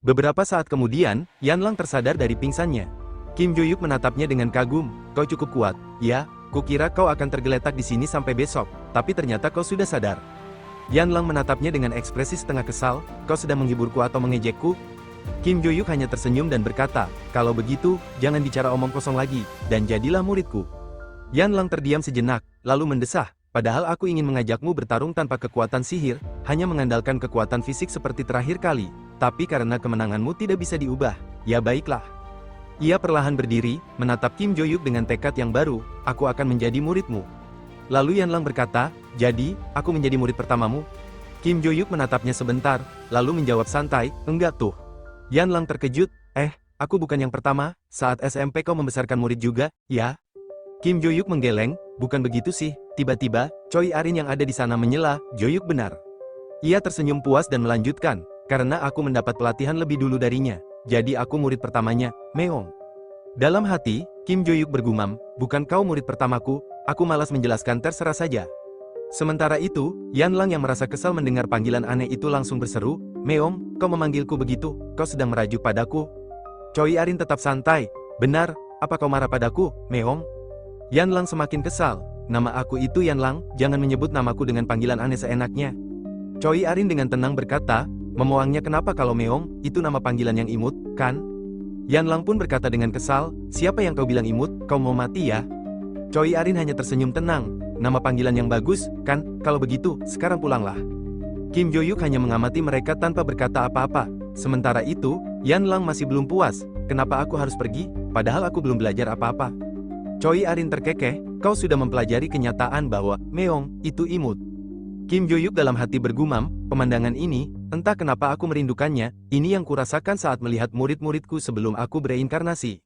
Beberapa saat kemudian, Yanlang tersadar dari pingsannya. Kim Jo-yuk menatapnya dengan kagum. Kau cukup kuat. Ya, kukira kau akan tergeletak di sini sampai besok, tapi ternyata kau sudah sadar. Yanlang menatapnya dengan ekspresi setengah kesal. Kau sedang menghiburku atau mengejekku? Kim Jo-yuk hanya tersenyum dan berkata, kalau begitu, jangan bicara omong kosong lagi, dan jadilah muridku. Yanlang terdiam sejenak, lalu mendesah. Padahal aku ingin mengajakmu bertarung tanpa kekuatan sihir, hanya mengandalkan kekuatan fisik seperti terakhir kali. Tapi karena kemenanganmu tidak bisa diubah, ya baiklah. Ia perlahan berdiri, menatap Kim Jo-yuk dengan tekad yang baru, aku akan menjadi muridmu. Lalu Yanlang berkata, jadi, aku menjadi murid pertamamu? Kim Jo-yuk menatapnya sebentar, lalu menjawab santai, enggak tuh. Yanlang terkejut, aku bukan yang pertama, saat SMP kau membesarkan murid juga, ya? Kim Jo-yuk menggeleng, bukan begitu sih, tiba-tiba, Choi Arin yang ada di sana menyela, Jo-yuk benar. Ia tersenyum puas dan melanjutkan, karena aku mendapat pelatihan lebih dulu darinya, jadi aku murid pertamanya, Meong. Dalam hati, Kim Jo-yuk bergumam, bukan kau murid pertamaku, aku malas menjelaskan terserah saja. Sementara itu, Yanlang yang merasa kesal mendengar panggilan aneh itu langsung berseru, Meong, kau memanggilku begitu, kau sedang merajuk padaku. Choi Arin tetap santai, benar, apa kau marah padaku, Meong? Yanlang semakin kesal, nama aku itu Yanlang, jangan menyebut namaku dengan panggilan aneh seenaknya. Choi Arin dengan tenang berkata, memoangnya kenapa kalau Meong, itu nama panggilan yang imut, kan? Yanlang pun berkata dengan kesal, siapa yang kau bilang imut, kau mau mati ya? Choi Arin hanya tersenyum tenang, nama panggilan yang bagus, kan, kalau begitu, sekarang pulanglah. Kim Jo-yuk hanya mengamati mereka tanpa berkata apa-apa. Sementara itu, Yanlang masih belum puas, kenapa aku harus pergi, padahal aku belum belajar apa-apa. Choi Arin terkekeh, kau sudah mempelajari kenyataan bahwa, Meong, itu imut. Kim Jo-yuk dalam hati bergumam, pemandangan ini, entah kenapa aku merindukannya, ini yang kurasakan saat melihat murid-muridku sebelum aku bereinkarnasi.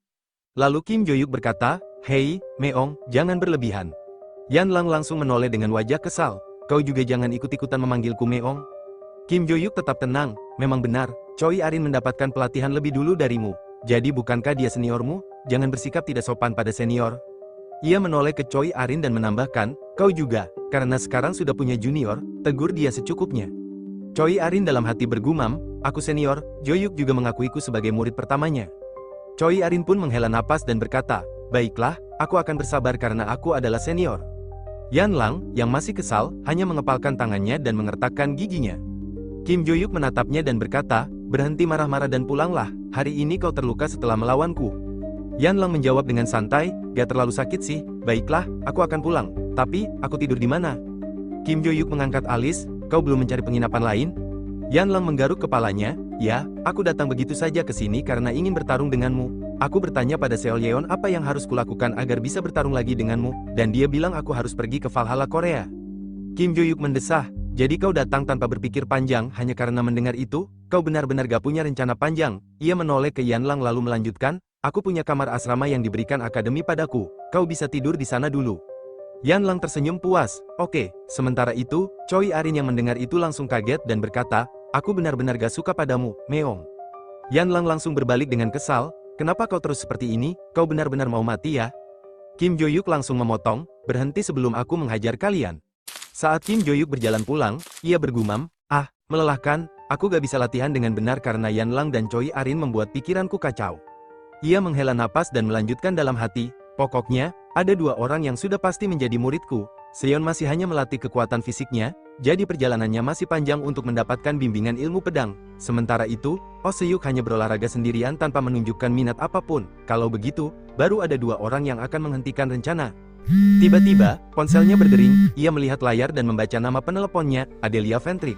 Lalu Kim Jo-yuk berkata, hei, Meong, jangan berlebihan. Yanlang langsung menoleh dengan wajah kesal, kau juga jangan ikut-ikutan memanggilku Meong. Kim Jo-yuk tetap tenang, memang benar, Choi Arin mendapatkan pelatihan lebih dulu darimu, jadi bukankah dia seniormu, jangan bersikap tidak sopan pada senior. Ia menoleh ke Choi Arin dan menambahkan, kau juga, karena sekarang sudah punya junior, tegur dia secukupnya. Choi Arin dalam hati bergumam, aku senior, Jo-yuk juga mengakuiku sebagai murid pertamanya. Choi Arin pun menghela napas dan berkata, baiklah, aku akan bersabar karena aku adalah senior. Yanlang, yang masih kesal, hanya mengepalkan tangannya dan mengertakkan giginya. Kim Jo-yuk menatapnya dan berkata, berhenti marah-marah dan pulanglah, hari ini kau terluka setelah melawanku. Yanlang menjawab dengan santai, gak terlalu sakit sih, baiklah, aku akan pulang, tapi, aku tidur di mana? Kim Jo-yuk mengangkat alis, kau belum mencari penginapan lain? Yanlang menggaruk kepalanya, ya, aku datang begitu saja ke sini karena ingin bertarung denganmu. Aku bertanya pada Seol Yeon apa yang harus kulakukan agar bisa bertarung lagi denganmu, dan dia bilang aku harus pergi ke Valhalla Korea. Kim Jo-yuk mendesah, jadi kau datang tanpa berpikir panjang hanya karena mendengar itu? Kau benar-benar gak punya rencana panjang. Ia menoleh ke Yanlang lalu melanjutkan, aku punya kamar asrama yang diberikan akademi padaku, kau bisa tidur di sana dulu. Yanlang tersenyum puas, oke. Sementara itu, Choi Arin yang mendengar itu langsung kaget dan berkata, aku benar-benar gak suka padamu, Meong. Yanlang langsung berbalik dengan kesal, kenapa kau terus seperti ini, kau benar-benar mau mati ya? Kim Jo-yuk langsung memotong, berhenti sebelum aku menghajar kalian. Saat Kim Jo-yuk berjalan pulang, ia bergumam, melelahkan, aku gak bisa latihan dengan benar karena Yanlang dan Choi Arin membuat pikiranku kacau. Ia menghela napas dan melanjutkan dalam hati, pokoknya, ada dua orang yang sudah pasti menjadi muridku. Seon masih hanya melatih kekuatan fisiknya, jadi perjalanannya masih panjang untuk mendapatkan bimbingan ilmu pedang. Sementara itu, Oh Se-yuk hanya berolahraga sendirian tanpa menunjukkan minat apapun. Kalau begitu, baru ada dua orang yang akan menghentikan rencana. Tiba-tiba, ponselnya berdering, ia melihat layar dan membaca nama peneleponnya, Adelia Ventric.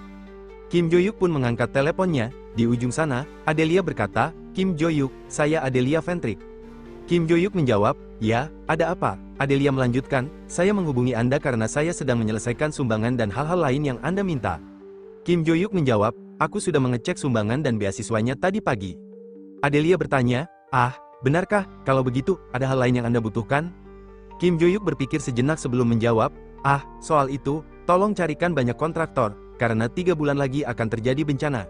Kim Jo-yuk pun mengangkat teleponnya, di ujung sana, Adelia berkata, Kim Jo-yuk, saya Adelia Ventric. Kim Jo-yuk menjawab, ya, ada apa? Adelia melanjutkan, saya menghubungi Anda karena saya sedang menyelesaikan sumbangan dan hal-hal lain yang Anda minta. Kim Jo-yuk menjawab, aku sudah mengecek sumbangan dan beasiswanya tadi pagi. Adelia bertanya, benarkah? Kalau begitu, ada hal lain yang Anda butuhkan? Kim Jo-yuk berpikir sejenak sebelum menjawab, soal itu, tolong carikan banyak kontraktor, karena 3 bulan lagi akan terjadi bencana.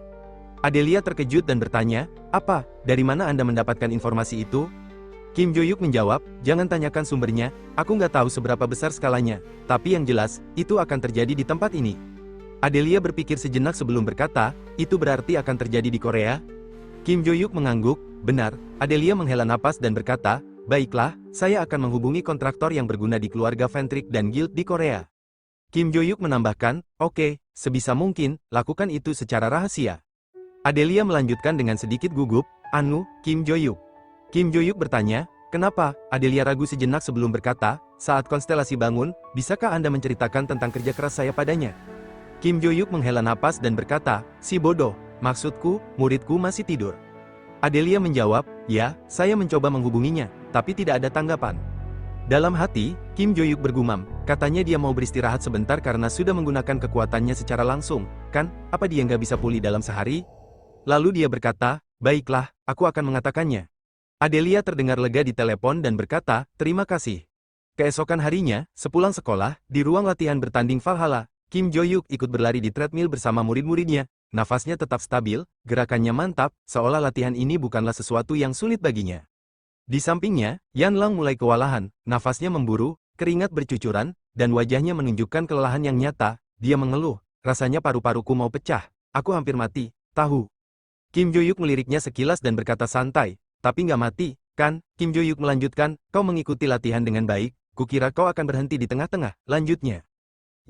Adelia terkejut dan bertanya, apa? Dari mana Anda mendapatkan informasi itu? Kim Jo-yuk menjawab, jangan tanyakan sumbernya, aku nggak tahu seberapa besar skalanya, tapi yang jelas, itu akan terjadi di tempat ini. Adelia berpikir sejenak sebelum berkata, itu berarti akan terjadi di Korea? Kim Jo-yuk mengangguk. Benar, Adelia menghela napas dan berkata, baiklah, saya akan menghubungi kontraktor yang berguna di keluarga Ventric dan Guild di Korea. Kim Jo-yuk menambahkan, oke, sebisa mungkin, lakukan itu secara rahasia. Adelia melanjutkan dengan sedikit gugup, anu, Kim Jo-yuk. Kim Jo-yuk bertanya, kenapa? Adelia ragu sejenak sebelum berkata, saat konstelasi bangun, bisakah Anda menceritakan tentang kerja keras saya padanya? Kim Jo-yuk menghela napas dan berkata, si bodoh, maksudku, muridku masih tidur. Adelia menjawab, ya, saya mencoba menghubunginya, tapi tidak ada tanggapan. Dalam hati, Kim Jo-yuk bergumam, katanya dia mau beristirahat sebentar karena sudah menggunakan kekuatannya secara langsung, kan, apa dia nggak bisa pulih dalam sehari? Lalu dia berkata, baiklah, aku akan mengatakannya. Adelia terdengar lega di telepon dan berkata, terima kasih. Keesokan harinya, sepulang sekolah, di ruang latihan bertanding Valhalla, Kim Jo-yuk ikut berlari di treadmill bersama murid-muridnya. Nafasnya tetap stabil, gerakannya mantap, seolah latihan ini bukanlah sesuatu yang sulit baginya. Di sampingnya, Yanlang mulai kewalahan, nafasnya memburu, keringat bercucuran, dan wajahnya menunjukkan kelelahan yang nyata. Dia mengeluh, rasanya paru-paruku mau pecah, aku hampir mati, tahu. Kim Jo-yuk meliriknya sekilas dan berkata santai, tapi nggak mati, kan? Kim Jo-yuk melanjutkan, kau mengikuti latihan dengan baik, kukira kau akan berhenti di tengah-tengah, lanjutnya.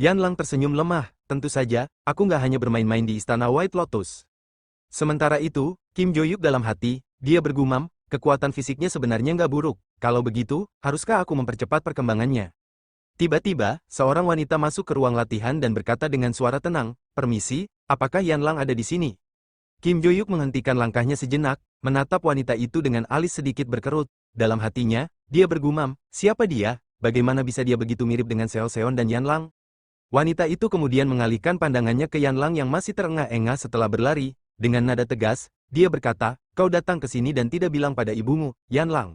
Yanlang tersenyum lemah, tentu saja, aku nggak hanya bermain-main di istana White Lotus. Sementara itu, Kim Jo-yuk dalam hati, dia bergumam, kekuatan fisiknya sebenarnya nggak buruk, kalau begitu, haruskah aku mempercepat perkembangannya? Tiba-tiba, seorang wanita masuk ke ruang latihan dan berkata dengan suara tenang, permisi, apakah Yanlang ada di sini? Kim Jo-yuk menghentikan langkahnya sejenak, menatap wanita itu dengan alis sedikit berkerut. Dalam hatinya, dia bergumam, siapa dia? Bagaimana bisa dia begitu mirip dengan Seol-seon dan Yanlang? Wanita itu kemudian mengalihkan pandangannya ke Yanlang yang masih terengah-engah setelah berlari. Dengan nada tegas, dia berkata, kau datang ke sini dan tidak bilang pada ibumu, Yanlang.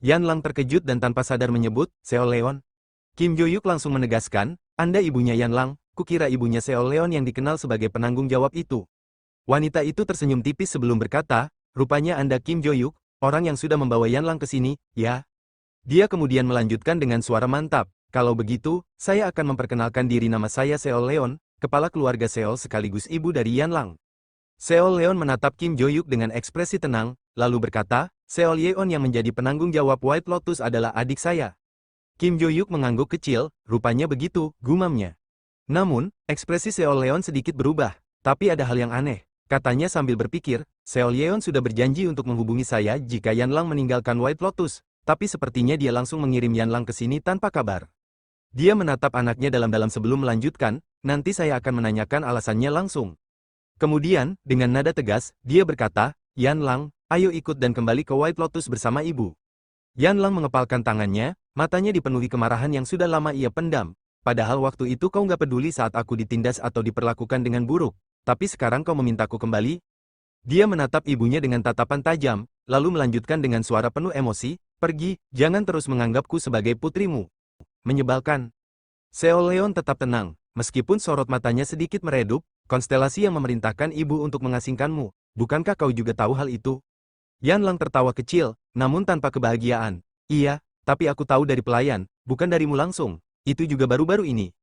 Yanlang terkejut dan tanpa sadar menyebut, Seol-leon. Kim Jo-yuk langsung menegaskan, Anda ibunya Yanlang, kukira ibunya Seol-leon yang dikenal sebagai penanggung jawab itu. Wanita itu tersenyum tipis sebelum berkata, rupanya Anda Kim Jo-yuk, orang yang sudah membawa Yanlang ke sini, ya? Dia kemudian melanjutkan dengan suara mantap, kalau begitu, saya akan memperkenalkan diri, nama saya Seol-leon, kepala keluarga Seol sekaligus ibu dari Yanlang. Seol-leon menatap Kim Jo-yuk dengan ekspresi tenang, lalu berkata, Seol-yeon yang menjadi penanggung jawab White Lotus adalah adik saya. Kim Jo-yuk mengangguk kecil, rupanya begitu, gumamnya. Namun, ekspresi Seol-leon sedikit berubah, tapi ada hal yang aneh. Katanya sambil berpikir, Seol-yeon sudah berjanji untuk menghubungi saya jika Yanlang meninggalkan White Lotus, tapi sepertinya dia langsung mengirim Yanlang ke sini tanpa kabar. Dia menatap anaknya dalam-dalam sebelum melanjutkan, nanti saya akan menanyakan alasannya langsung. Kemudian, dengan nada tegas, dia berkata, Yanlang, ayo ikut dan kembali ke White Lotus bersama ibu. Yanlang mengepalkan tangannya, matanya dipenuhi kemarahan yang sudah lama ia pendam. Padahal waktu itu kau nggak peduli saat aku ditindas atau diperlakukan dengan buruk, tapi sekarang kau memintaku kembali? Dia menatap ibunya dengan tatapan tajam, lalu melanjutkan dengan suara penuh emosi, pergi, jangan terus menganggapku sebagai putrimu. Menyebalkan. Seol-leon tetap tenang, meskipun sorot matanya sedikit meredup, konstelasi yang memerintahkan ibu untuk mengasingkanmu, bukankah kau juga tahu hal itu? Yanlang tertawa kecil, namun tanpa kebahagiaan. Iya, tapi aku tahu dari pelayan, bukan darimu langsung, itu juga baru-baru ini.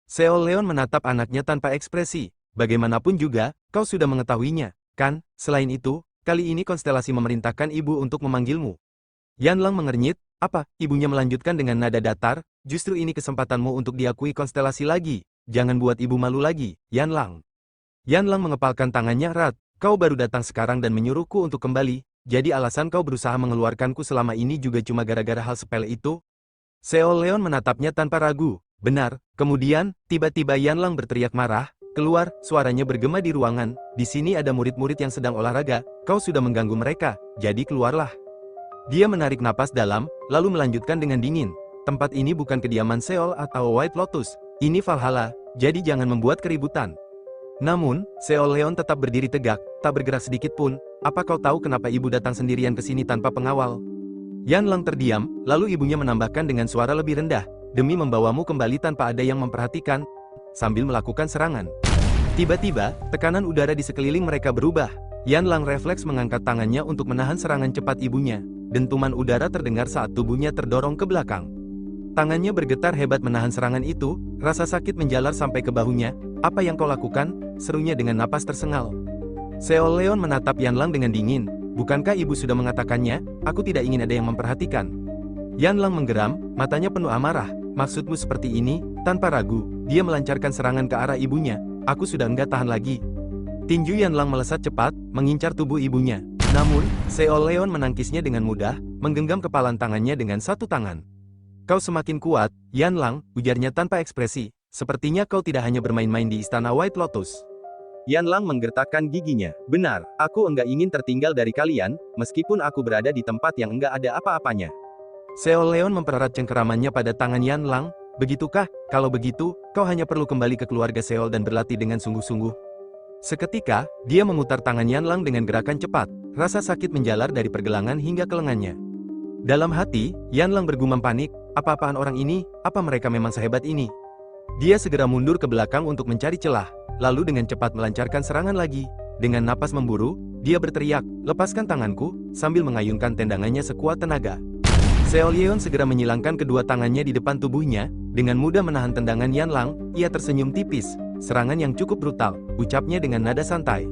Seol-leon menatap anaknya tanpa ekspresi, bagaimanapun juga, kau sudah mengetahuinya, kan? Selain itu, kali ini konstelasi memerintahkan ibu untuk memanggilmu. Yanlang mengernyit, apa? Ibunya melanjutkan dengan nada datar, justru ini kesempatanmu untuk diakui konstelasi lagi, jangan buat ibu malu lagi, Yanlang. Yanlang mengepalkan tangannya erat, kau baru datang sekarang dan menyuruhku untuk kembali, jadi alasan kau berusaha mengeluarkanku selama ini juga cuma gara-gara hal sepele itu? Seol-leon menatapnya tanpa ragu, benar, kemudian, tiba-tiba Yanlang berteriak marah, keluar, suaranya bergema di ruangan, di sini ada murid-murid yang sedang olahraga, kau sudah mengganggu mereka, jadi keluarlah. Dia menarik napas dalam, lalu melanjutkan dengan dingin. Tempat ini bukan kediaman Seol atau White Lotus. Ini Valhalla, jadi jangan membuat keributan. Namun, Seol-leon tetap berdiri tegak, tak bergerak sedikit pun. Apa kau tahu kenapa ibu datang sendirian ke sini tanpa pengawal? Yanlang terdiam, lalu ibunya menambahkan dengan suara lebih rendah, demi membawamu kembali tanpa ada yang memperhatikan, sambil melakukan serangan. Tiba-tiba, tekanan udara di sekeliling mereka berubah. Yanlang refleks mengangkat tangannya untuk menahan serangan cepat ibunya. Dentuman udara terdengar saat tubuhnya terdorong ke belakang. Tangannya bergetar hebat menahan serangan itu, rasa sakit menjalar sampai ke bahunya. Apa yang kau lakukan? Serunya dengan napas tersengal. Seol Leon menatap Yanlang dengan dingin. Bukankah ibu sudah mengatakannya, aku tidak ingin ada yang memperhatikan? Yanlang menggeram, matanya penuh amarah. Maksudmu seperti ini? Tanpa ragu, dia melancarkan serangan ke arah ibunya. Aku sudah enggak tahan lagi. Tinju Yanlang melesat cepat, mengincar tubuh ibunya. Namun, Seol Leon menangkisnya dengan mudah, menggenggam kepalan tangannya dengan satu tangan. Kau semakin kuat, Yanlang, ujarnya tanpa ekspresi. Sepertinya kau tidak hanya bermain-main di istana White Lotus. Yanlang menggertakkan giginya. Benar, aku enggak ingin tertinggal dari kalian, meskipun aku berada di tempat yang enggak ada apa-apanya. Seol Leon mempererat cengkeramannya pada tangan Yanlang. Begitukah? Kalau begitu, kau hanya perlu kembali ke keluarga Seol dan berlatih dengan sungguh-sungguh. Seketika, dia memutar tangan Yanlang dengan gerakan cepat. Rasa sakit menjalar dari pergelangan hingga ke lengannya. Dalam hati, Yanlang bergumam panik. Apa-apaan orang ini? Apa mereka memang sehebat ini? Dia segera mundur ke belakang untuk mencari celah. Lalu dengan cepat melancarkan serangan lagi. Dengan napas memburu, dia berteriak, lepaskan tanganku, sambil mengayunkan tendangannya sekuat tenaga. Seol Leon segera menyilangkan kedua tangannya di depan tubuhnya, dengan mudah menahan tendangan Yanlang. Ia tersenyum tipis, serangan yang cukup brutal, ucapnya dengan nada santai.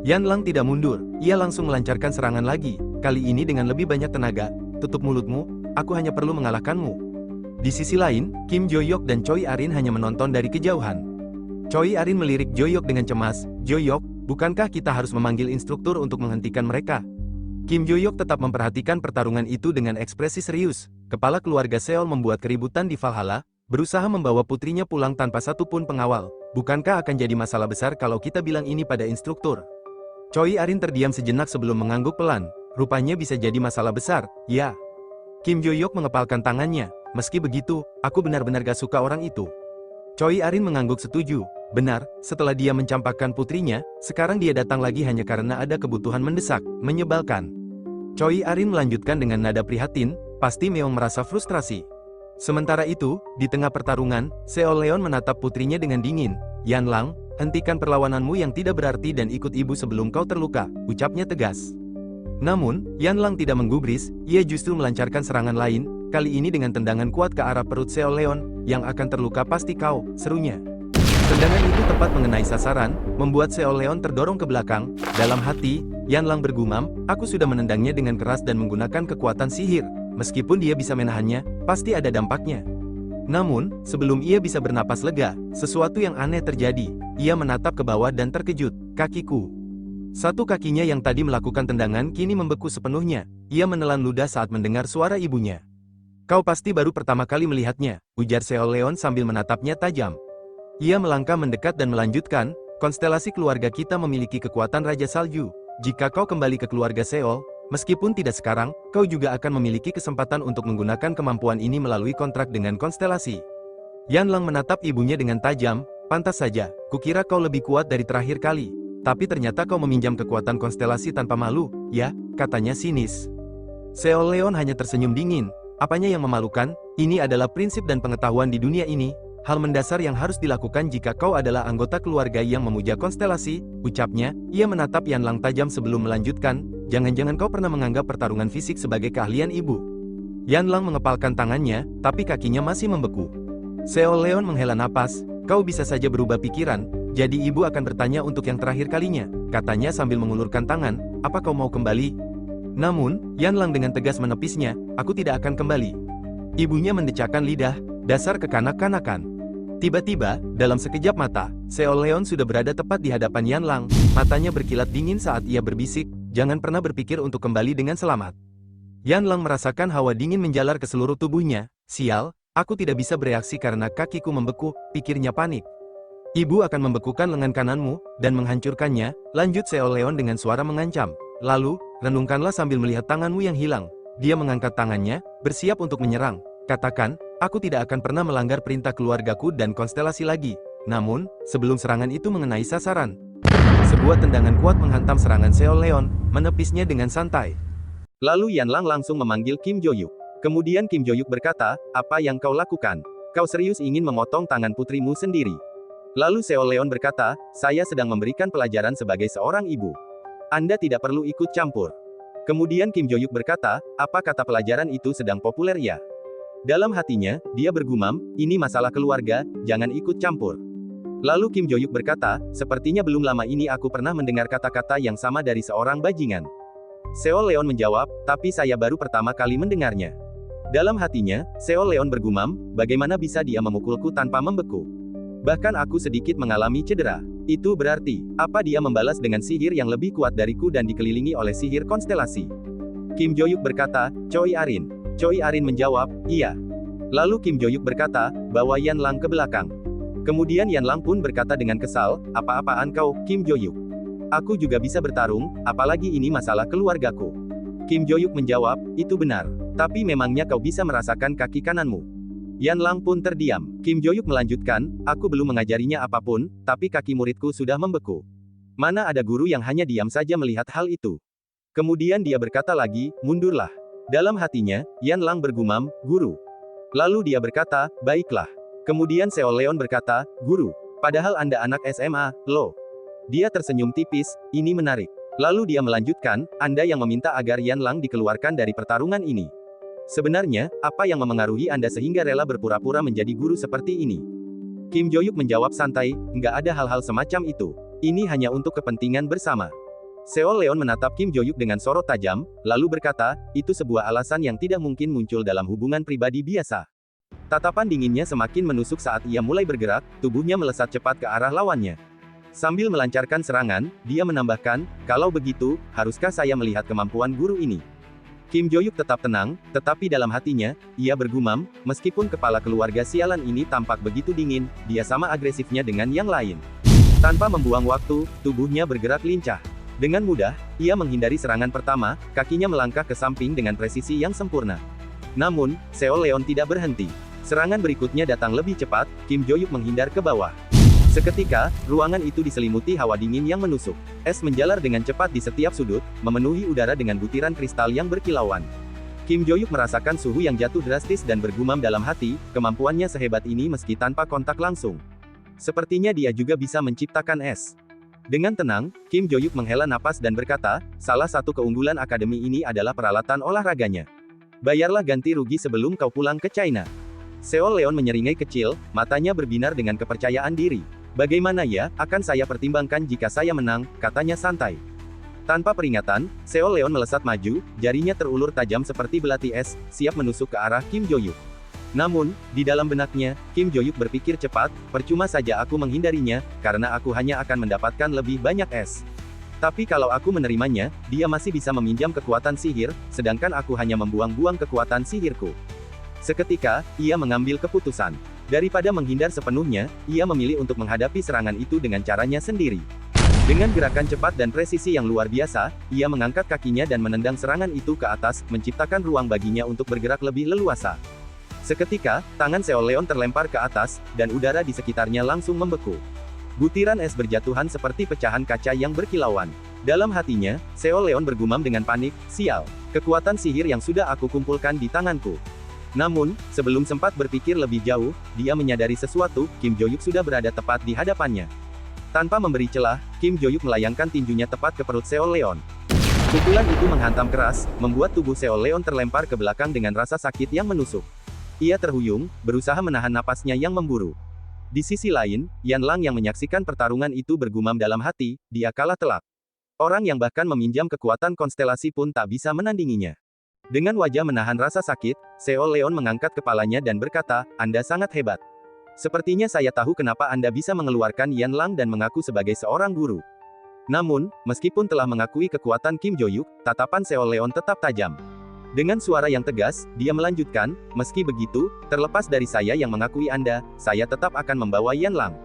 Yanlang tidak mundur, ia langsung melancarkan serangan lagi, kali ini dengan lebih banyak tenaga. Tutup mulutmu, aku hanya perlu mengalahkanmu. Di sisi lain, Kim Jo-hyuk dan Choi Arin hanya menonton dari kejauhan. Choi Arin melirik Jo-hyuk dengan cemas. Jo-hyuk, bukankah kita harus memanggil instruktur untuk menghentikan mereka? Kim Jo-hyuk tetap memperhatikan pertarungan itu dengan ekspresi serius. Kepala keluarga Seol membuat keributan di Valhalla, berusaha membawa putrinya pulang tanpa satupun pengawal. Bukankah akan jadi masalah besar kalau kita bilang ini pada instruktur? Choi Arin terdiam sejenak sebelum mengangguk pelan. Rupanya bisa jadi masalah besar, ya. Kim Jo-hyuk mengepalkan tangannya. Meski begitu, aku benar-benar gak suka orang itu. Choi Arin mengangguk setuju. Benar, setelah dia mencampakkan putrinya, sekarang dia datang lagi hanya karena ada kebutuhan mendesak, menyebalkan. Choi Arin melanjutkan dengan nada prihatin, pasti Meong merasa frustrasi. Sementara itu, di tengah pertarungan, Seol Leon menatap putrinya dengan dingin. Yanlang, hentikan perlawananmu yang tidak berarti dan ikut ibu sebelum kau terluka, ucapnya tegas. Namun, Yanlang tidak menggubris, ia justru melancarkan serangan lain, kali ini dengan tendangan kuat ke arah perut Seol Leon, yang akan terluka pasti kau, serunya. Tendangan itu tepat mengenai sasaran, membuat Seol Leon terdorong ke belakang. Dalam hati, Yanlang bergumam, aku sudah menendangnya dengan keras dan menggunakan kekuatan sihir. Meskipun dia bisa menahannya, pasti ada dampaknya. Namun, sebelum ia bisa bernapas lega, sesuatu yang aneh terjadi. Ia menatap ke bawah dan terkejut. Kakiku. Satu kakinya yang tadi melakukan tendangan kini membeku sepenuhnya. Ia menelan ludah saat mendengar suara ibunya. Kau pasti baru pertama kali melihatnya, ujar Seol Leon sambil menatapnya tajam. Ia melangkah mendekat dan melanjutkan, konstelasi keluarga kita memiliki kekuatan Raja Salju. Jika kau kembali ke keluarga Seol, meskipun tidak sekarang, kau juga akan memiliki kesempatan untuk menggunakan kemampuan ini melalui kontrak dengan konstelasi. Yanlang menatap ibunya dengan tajam, pantas saja, kukira kau lebih kuat dari terakhir kali. Tapi ternyata kau meminjam kekuatan konstelasi tanpa malu, ya, katanya sinis. Seol Leon hanya tersenyum dingin. Apanya yang memalukan? Ini adalah prinsip dan pengetahuan di dunia ini. Hal mendasar yang harus dilakukan jika kau adalah anggota keluarga yang memuja konstelasi, ucapnya. Ia menatap Yanlang tajam sebelum melanjutkan, jangan-jangan kau pernah menganggap pertarungan fisik sebagai keahlian ibu. Yanlang mengepalkan tangannya, tapi kakinya masih membeku. Seol Leon menghela napas, kau bisa saja berubah pikiran, jadi ibu akan bertanya untuk yang terakhir kalinya, katanya sambil mengulurkan tangan, apa kau mau kembali? Namun, Yanlang dengan tegas menepisnya, aku tidak akan kembali. Ibunya mendecakkan lidah, dasar kekanak-kanakan. Tiba-tiba, dalam sekejap mata, Seol Leon sudah berada tepat di hadapan Yanlang. Matanya berkilat dingin saat ia berbisik, jangan pernah berpikir untuk kembali dengan selamat. Yanlang merasakan hawa dingin menjalar ke seluruh tubuhnya. Sial, aku tidak bisa bereaksi karena kakiku membeku, pikirnya panik. Ibu akan membekukan lengan kananmu, dan menghancurkannya, lanjut Seol Leon dengan suara mengancam. Lalu, renungkanlah sambil melihat tanganmu yang hilang. Dia mengangkat tangannya, bersiap untuk menyerang. Katakan, aku tidak akan pernah melanggar perintah keluargaku dan konstelasi lagi. Namun, sebelum serangan itu mengenai sasaran, sebuah tendangan kuat menghantam serangan Seol Leon, menepisnya dengan santai. Lalu Yanlang langsung memanggil Kim Jo-hyuk. Kemudian Kim Jo-hyuk berkata, apa yang kau lakukan? Kau serius ingin memotong tangan putrimu sendiri? Lalu Seol Leon berkata, saya sedang memberikan pelajaran sebagai seorang ibu. Anda tidak perlu ikut campur. Kemudian Kim Jo-hyuk berkata, apa kata pelajaran itu sedang populer ya? Dalam hatinya, dia bergumam, ini masalah keluarga, jangan ikut campur. Lalu Kim Jo-yuk berkata, sepertinya belum lama ini aku pernah mendengar kata-kata yang sama dari seorang bajingan. Seo Leon menjawab, tapi saya baru pertama kali mendengarnya. Dalam hatinya, Seo Leon bergumam, bagaimana bisa dia memukulku tanpa membeku? Bahkan aku sedikit mengalami cedera. Itu berarti, apa dia membalas dengan sihir yang lebih kuat dariku dan dikelilingi oleh sihir konstelasi? Kim Jo-yuk berkata, Choi Arin. Choi Arin menjawab, iya. Lalu Kim Jo-yuk berkata, bawa Yan Lang ke belakang. Kemudian Yan Lang pun berkata dengan kesal, apa-apaan kau, Kim Jo-yuk? Aku juga bisa bertarung, apalagi ini masalah keluargaku. Kim Jo-yuk menjawab, itu benar. Tapi memangnya kau bisa merasakan kaki kananmu? Yan Lang pun terdiam. Kim Jo-yuk melanjutkan, aku belum mengajarinya apapun, tapi kaki muridku sudah membeku. Mana ada guru yang hanya diam saja melihat hal itu? Kemudian dia berkata lagi, mundurlah. Dalam hatinya, Yan Lang bergumam, guru. Lalu dia berkata, baiklah. Kemudian Seo Leon berkata, guru, padahal Anda anak SMA, loh. Dia tersenyum tipis, ini menarik. Lalu dia melanjutkan, Anda yang meminta agar Yan Lang dikeluarkan dari pertarungan ini. Sebenarnya, apa yang memengaruhi Anda sehingga rela berpura-pura menjadi guru seperti ini? Kim Jo-yuk menjawab santai, nggak ada hal-hal semacam itu. Ini hanya untuk kepentingan bersama. Seo Leon menatap Kim Jo-yuk dengan sorot tajam, lalu berkata, itu sebuah alasan yang tidak mungkin muncul dalam hubungan pribadi biasa. Tatapan dinginnya semakin menusuk saat ia mulai bergerak, tubuhnya melesat cepat ke arah lawannya. Sambil melancarkan serangan, dia menambahkan, kalau begitu, haruskah saya melihat kemampuan guru ini? Kim Jo-yuk tetap tenang, tetapi dalam hatinya, ia bergumam, meskipun kepala keluarga sialan ini tampak begitu dingin, dia sama agresifnya dengan yang lain. Tanpa membuang waktu, tubuhnya bergerak lincah. Dengan mudah, ia menghindari serangan pertama, kakinya melangkah ke samping dengan presisi yang sempurna. Namun, Seo Leon tidak berhenti. Serangan berikutnya datang lebih cepat, Kim Jo-yuk menghindar ke bawah. Seketika, ruangan itu diselimuti hawa dingin yang menusuk. Es menjalar dengan cepat di setiap sudut, memenuhi udara dengan butiran kristal yang berkilauan. Kim Jo-yuk merasakan suhu yang jatuh drastis dan bergumam dalam hati, kemampuannya sehebat ini meski tanpa kontak langsung. Sepertinya dia juga bisa menciptakan es. Dengan tenang, Kim Jo-yuk menghela napas dan berkata, salah satu keunggulan akademi ini adalah peralatan olahraganya. Bayarlah ganti rugi sebelum kau pulang ke China. Seo Leon menyeringai kecil, matanya berbinar dengan kepercayaan diri. Bagaimana ya, akan saya pertimbangkan jika saya menang, katanya santai. Tanpa peringatan, Seo Leon melesat maju, jarinya terulur tajam seperti belati es, siap menusuk ke arah Kim Jo-yuk. Namun, di dalam benaknya, Kim Jo-yuk berpikir cepat, percuma saja aku menghindarinya, karena aku hanya akan mendapatkan lebih banyak es. Tapi kalau aku menerimanya, dia masih bisa meminjam kekuatan sihir, sedangkan aku hanya membuang-buang kekuatan sihirku. Seketika, ia mengambil keputusan. Daripada menghindar sepenuhnya, ia memilih untuk menghadapi serangan itu dengan caranya sendiri. Dengan gerakan cepat dan presisi yang luar biasa, ia mengangkat kakinya dan menendang serangan itu ke atas, menciptakan ruang baginya untuk bergerak lebih leluasa. Seketika, tangan Seo Leon terlempar ke atas, dan udara di sekitarnya langsung membeku. Butiran es berjatuhan seperti pecahan kaca yang berkilauan. Dalam hatinya, Seo Leon bergumam dengan panik, sial, kekuatan sihir yang sudah aku kumpulkan di tanganku. Namun, sebelum sempat berpikir lebih jauh, dia menyadari sesuatu, Kim Jo-yuk sudah berada tepat di hadapannya. Tanpa memberi celah, Kim Jo-yuk melayangkan tinjunya tepat ke perut Seo Leon. Pukulan itu menghantam keras, membuat tubuh Seo Leon terlempar ke belakang dengan rasa sakit yang menusuk. Ia terhuyung, berusaha menahan napasnya yang memburu. Di sisi lain, Yan Lang yang menyaksikan pertarungan itu bergumam dalam hati, dia kalah telak. Orang yang bahkan meminjam kekuatan konstelasi pun tak bisa menandinginya. Dengan wajah menahan rasa sakit, Seo Leon mengangkat kepalanya dan berkata, Anda sangat hebat. Sepertinya saya tahu kenapa Anda bisa mengeluarkan Yan Lang dan mengaku sebagai seorang guru. Namun, meskipun telah mengakui kekuatan Kim Jo-yuk, tatapan Seo Leon tetap tajam. Dengan suara yang tegas, dia melanjutkan, meski begitu, terlepas dari saya yang mengakui Anda, saya tetap akan membawa Yan Lang.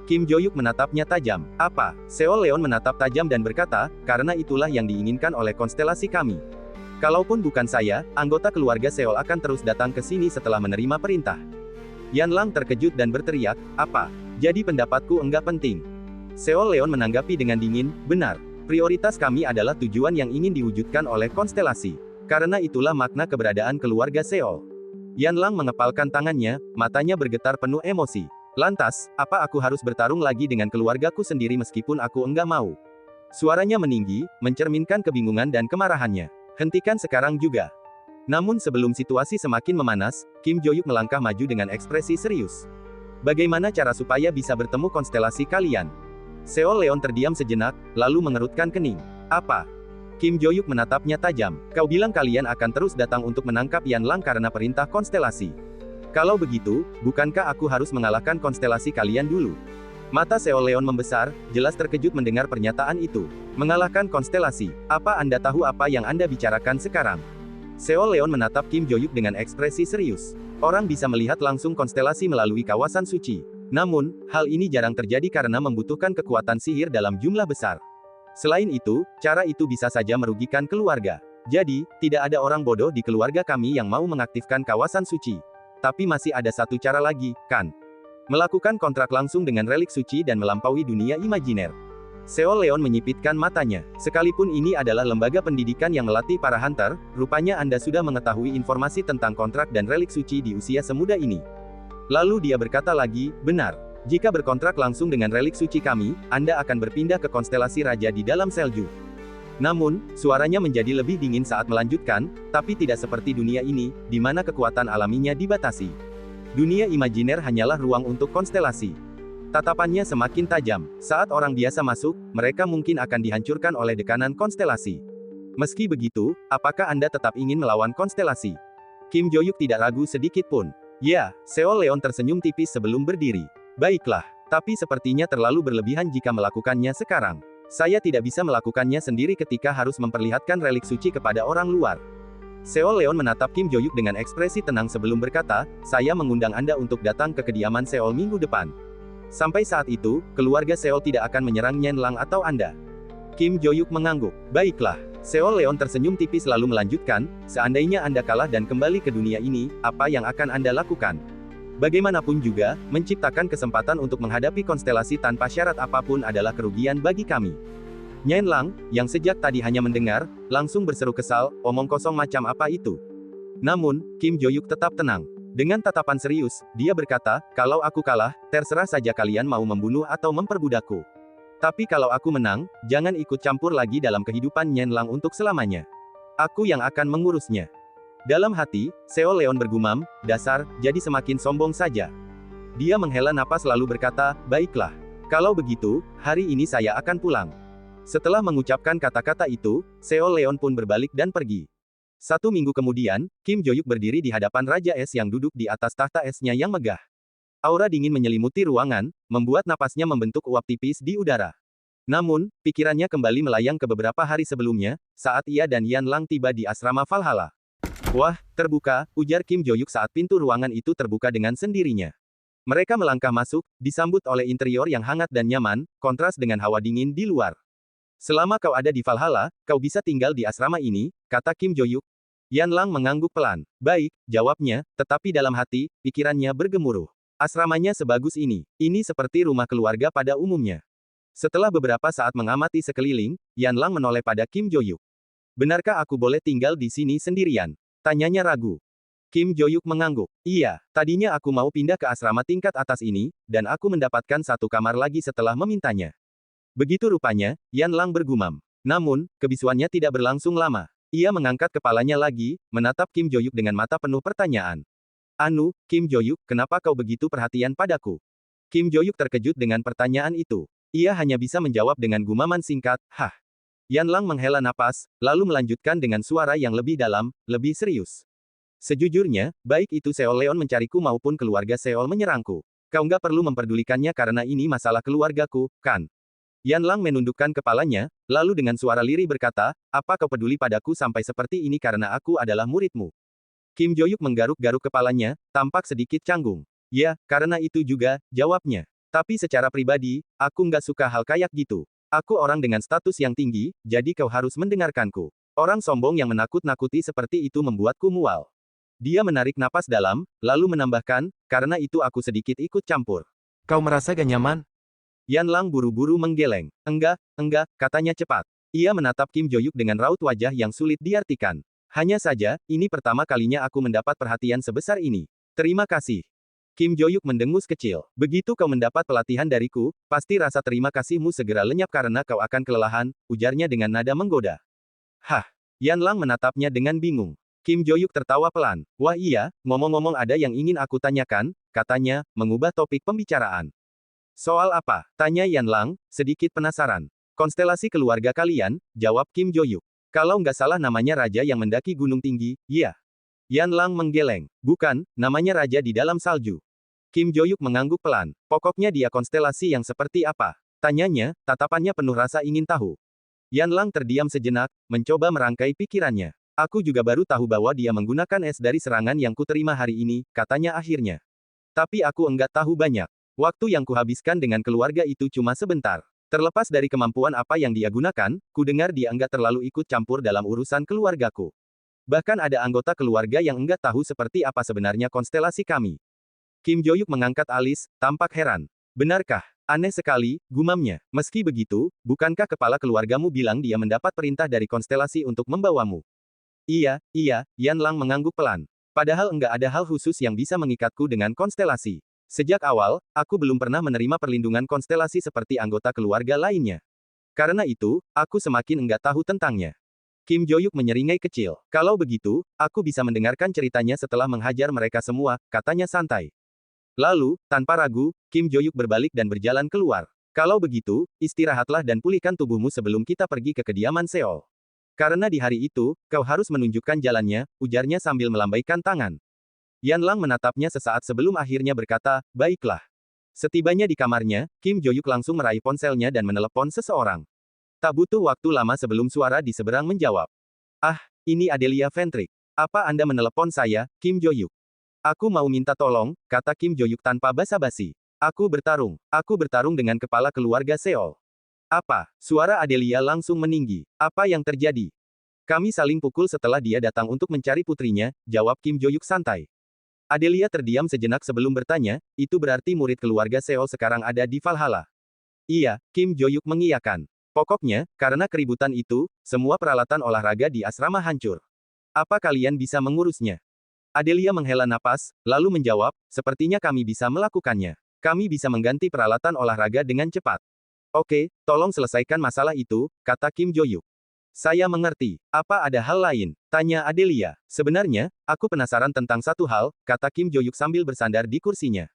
Kim Jo-yuk menatapnya tajam. Apa? Seo Leon menatap tajam dan berkata, karena itulah yang diinginkan oleh konstelasi kami. Kalaupun bukan saya, anggota keluarga Seol akan terus datang ke sini setelah menerima perintah. Yan Lang terkejut dan berteriak, apa? Jadi pendapatku enggak penting. Seo Leon menanggapi dengan dingin, benar. Prioritas kami adalah tujuan yang ingin diwujudkan oleh konstelasi. Karena itulah makna keberadaan keluarga Seol. Yan Lang mengepalkan tangannya, matanya bergetar penuh emosi. Lantas, apa aku harus bertarung lagi dengan keluargaku sendiri meskipun aku enggak mau? Suaranya meninggi, mencerminkan kebingungan dan kemarahannya. Hentikan sekarang juga. Namun sebelum situasi semakin memanas, Kim Jo-yuk melangkah maju dengan ekspresi serius. Bagaimana cara supaya bisa bertemu konstelasi kalian? Seo Leon terdiam sejenak, lalu mengerutkan kening. Apa? Kim Jo-yuk menatapnya tajam. Kau bilang kalian akan terus datang untuk menangkap Yan Lang karena perintah konstelasi. Kalau begitu, bukankah aku harus mengalahkan konstelasi kalian dulu? Mata Seo Leon membesar, jelas terkejut mendengar pernyataan itu. Mengalahkan konstelasi, apa Anda tahu apa yang Anda bicarakan sekarang? Seo Leon menatap Kim Jo-yuk dengan ekspresi serius. Orang bisa melihat langsung konstelasi melalui kawasan suci. Namun, hal ini jarang terjadi karena membutuhkan kekuatan sihir dalam jumlah besar. Selain itu, cara itu bisa saja merugikan keluarga. Jadi, tidak ada orang bodoh di keluarga kami yang mau mengaktifkan kawasan suci. Tapi masih ada satu cara lagi, kan? Melakukan kontrak langsung dengan relik suci dan melampaui dunia imajiner. Seo Leon menyipitkan matanya. Sekalipun ini adalah lembaga pendidikan yang melatih para hunter, rupanya Anda sudah mengetahui informasi tentang kontrak dan relik suci di usia semuda ini. Lalu dia berkata lagi, benar. Jika berkontrak langsung dengan relik suci kami, Anda akan berpindah ke konstelasi raja di dalam Selju. Namun, suaranya menjadi lebih dingin saat melanjutkan, tapi tidak seperti dunia ini, di mana kekuatan alaminya dibatasi. Dunia imajiner hanyalah ruang untuk konstelasi. Tatapannya semakin tajam. Saat orang biasa masuk, mereka mungkin akan dihancurkan oleh dekanan konstelasi. Meski begitu, apakah Anda tetap ingin melawan konstelasi? Kim Jo-yuk tidak ragu sedikit pun. Ya, Seo Leon tersenyum tipis sebelum berdiri. Baiklah, tapi sepertinya terlalu berlebihan jika melakukannya sekarang. Saya tidak bisa melakukannya sendiri ketika harus memperlihatkan relik suci kepada orang luar. Seo Leon menatap Kim Jo-yuk dengan ekspresi tenang sebelum berkata, saya mengundang Anda untuk datang ke kediaman Seol minggu depan. Sampai saat itu, keluarga Seol tidak akan menyerang Yan Lang atau Anda. Kim Jo-yuk mengangguk. Baiklah. Seo Leon tersenyum tipis lalu melanjutkan, seandainya Anda kalah dan kembali ke dunia ini, apa yang akan Anda lakukan? Bagaimanapun juga, menciptakan kesempatan untuk menghadapi konstelasi tanpa syarat apapun adalah kerugian bagi kami. Yan Lang, yang sejak tadi hanya mendengar, langsung berseru kesal, omong kosong macam apa itu? Namun, Kim Jo-yuk tetap tenang. Dengan tatapan serius, dia berkata, kalau aku kalah, terserah saja kalian mau membunuh atau memperbudakku. Tapi kalau aku menang, jangan ikut campur lagi dalam kehidupan Yan Lang untuk selamanya. Aku yang akan mengurusnya. Dalam hati, Seo Leon bergumam, dasar, jadi semakin sombong saja. Dia menghela napas lalu berkata, baiklah. Kalau begitu, hari ini saya akan pulang. Setelah mengucapkan kata-kata itu, Seo Leon pun berbalik dan pergi. 1 minggu kemudian, Kim Jo-yuk berdiri di hadapan Raja Es yang duduk di atas tahta esnya yang megah. Aura dingin menyelimuti ruangan, membuat napasnya membentuk uap tipis di udara. Namun, pikirannya kembali melayang ke beberapa hari sebelumnya, saat ia dan Yan Lang tiba di asrama Valhalla. Wah, terbuka, ujar Kim Jo-yuk saat pintu ruangan itu terbuka dengan sendirinya. Mereka melangkah masuk, disambut oleh interior yang hangat dan nyaman, kontras dengan hawa dingin di luar. Selama kau ada di Valhalla, kau bisa tinggal di asrama ini, kata Kim Jo-yuk. Yan Lang mengangguk pelan. Baik, jawabnya, tetapi dalam hati, pikirannya bergemuruh. Asramanya sebagus ini seperti rumah keluarga pada umumnya. Setelah beberapa saat mengamati sekeliling, Yan Lang menoleh pada Kim Jo-yuk. Benarkah aku boleh tinggal di sini sendirian? Tanyanya ragu. Kim Jo-yuk mengangguk. Iya, tadinya aku mau pindah ke asrama tingkat atas ini, dan aku mendapatkan satu kamar lagi setelah memintanya. Begitu rupanya, Yan Lang bergumam. Namun, kebisuannya tidak berlangsung lama. Ia mengangkat kepalanya lagi, menatap Kim Jo-yuk dengan mata penuh pertanyaan. Anu, Kim Jo-yuk, kenapa kau begitu perhatian padaku? Kim Jo-yuk terkejut dengan pertanyaan itu. Ia hanya bisa menjawab dengan gumaman singkat, hah. Yan Lang menghela napas, lalu melanjutkan dengan suara yang lebih dalam, lebih serius. Sejujurnya, baik itu Seo Leon mencariku maupun keluarga Seol menyerangku. Kau nggak perlu memperdulikannya karena ini masalah keluargaku, kan? Yan Lang menundukkan kepalanya, lalu dengan suara lirih berkata, apa kau peduli padaku sampai seperti ini karena aku adalah muridmu? Kim Jo-yuk menggaruk-garuk kepalanya, tampak sedikit canggung. Ya, karena itu juga, jawabnya. Tapi secara pribadi, aku nggak suka hal kayak gitu. Aku orang dengan status yang tinggi, jadi kau harus mendengarkanku. Orang sombong yang menakut-nakuti seperti itu membuatku mual. Dia menarik napas dalam, lalu menambahkan, karena itu aku sedikit ikut campur. Kau merasa gak nyaman? Yan Lang buru-buru menggeleng. Enggak, katanya cepat. Ia menatap Kim Jo-yuk dengan raut wajah yang sulit diartikan. Hanya saja, ini pertama kalinya aku mendapat perhatian sebesar ini. Terima kasih. Kim Jo-yuk mendengus kecil. Begitu kau mendapat pelatihan dariku, pasti rasa terima kasihmu segera lenyap karena kau akan kelelahan, ujarnya dengan nada menggoda. Hah? Yan Lang menatapnya dengan bingung. Kim Joyuk tertawa pelan. Wah iya, ngomong-ngomong ada yang ingin aku tanyakan, katanya, mengubah topik pembicaraan. Soal apa? Tanya Yan Lang, sedikit penasaran. Konstelasi keluarga kalian, jawab Kim Joyuk. Kalau nggak salah namanya raja yang mendaki gunung tinggi, iya. Yan Lang menggeleng. Bukan, namanya raja di dalam salju. Kim Joyuk mengangguk pelan. Pokoknya dia konstelasi yang seperti apa? Tanyanya, tatapannya penuh rasa ingin tahu. Yan Lang terdiam sejenak, mencoba merangkai pikirannya. Aku juga baru tahu bahwa dia menggunakan es dari serangan yang kuterima hari ini, katanya akhirnya. Tapi aku enggak tahu banyak. Waktu yang kuhabiskan dengan keluarga itu cuma sebentar. Terlepas dari kemampuan apa yang dia gunakan, ku dengar dia enggak terlalu ikut campur dalam urusan keluargaku. Bahkan ada anggota keluarga yang enggak tahu seperti apa sebenarnya konstelasi kami. Kim Joyuk mengangkat alis, tampak heran. Benarkah? Aneh sekali, gumamnya. Meski begitu, bukankah kepala keluargamu bilang dia mendapat perintah dari konstelasi untuk membawamu? Iya, Yan Lang mengangguk pelan. Padahal enggak ada hal khusus yang bisa mengikatku dengan konstelasi. Sejak awal, aku belum pernah menerima perlindungan konstelasi seperti anggota keluarga lainnya. Karena itu, aku semakin enggak tahu tentangnya. Kim Joyuk menyeringai kecil. Kalau begitu, aku bisa mendengarkan ceritanya setelah menghajar mereka semua, katanya santai. Lalu, tanpa ragu, Kim Joyuk berbalik dan berjalan keluar. Kalau begitu, istirahatlah dan pulihkan tubuhmu sebelum kita pergi ke kediaman Seol. Karena di hari itu, kau harus menunjukkan jalannya, ujarnya sambil melambaikan tangan. Yan Lang menatapnya sesaat sebelum akhirnya berkata, baiklah. Setibanya di kamarnya, Kim Joyuk langsung meraih ponselnya dan menelepon seseorang. Tak butuh waktu lama sebelum suara di seberang menjawab. Ah, ini Adelia Ventrik. Apa Anda menelepon saya, Kim Joyuk? Aku mau minta tolong, kata Kim Joyuk tanpa basa-basi. Aku bertarung dengan kepala keluarga Seol. Apa? Suara Adelia langsung meninggi. Apa yang terjadi? Kami saling pukul setelah dia datang untuk mencari putrinya, jawab Kim Joyuk santai. Adelia terdiam sejenak sebelum bertanya, itu berarti murid keluarga Seol sekarang ada di Valhalla. Iya, Kim Joyuk mengiyakan. Pokoknya, karena keributan itu, semua peralatan olahraga di asrama hancur. Apa kalian bisa mengurusnya? Adelia menghela napas, lalu menjawab, sepertinya kami bisa melakukannya. Kami bisa mengganti peralatan olahraga dengan cepat. Oke, tolong selesaikan masalah itu, kata Kim Joyuk. Saya mengerti. Apa ada hal lain? Tanya Adelia. Sebenarnya, aku penasaran tentang satu hal, kata Kim Joyuk sambil bersandar di kursinya.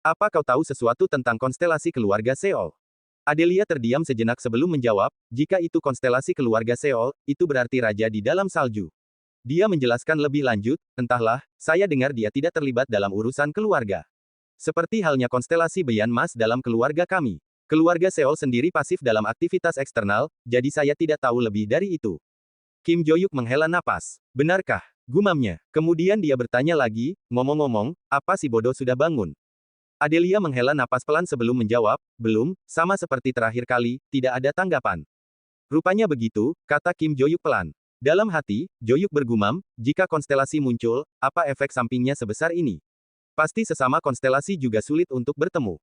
Apa kau tahu sesuatu tentang konstelasi keluarga Seol? Adelia terdiam sejenak sebelum menjawab, jika itu konstelasi keluarga Seol, itu berarti raja di dalam salju. Dia menjelaskan lebih lanjut, entahlah, saya dengar dia tidak terlibat dalam urusan keluarga. Seperti halnya konstelasi Beyan Mas dalam keluarga kami. Keluarga Seol sendiri pasif dalam aktivitas eksternal, jadi saya tidak tahu lebih dari itu. Kim Joyuk menghela napas. Benarkah? Gumamnya. Kemudian dia bertanya lagi, ngomong-ngomong, apa si bodoh sudah bangun? Adelia menghela napas pelan sebelum menjawab, belum, sama seperti terakhir kali, tidak ada tanggapan. Rupanya begitu, kata Kim Joyuk pelan. Dalam hati, Joyuk bergumam, jika konstelasi muncul, apa efek sampingnya sebesar ini? Pasti sesama konstelasi juga sulit untuk bertemu.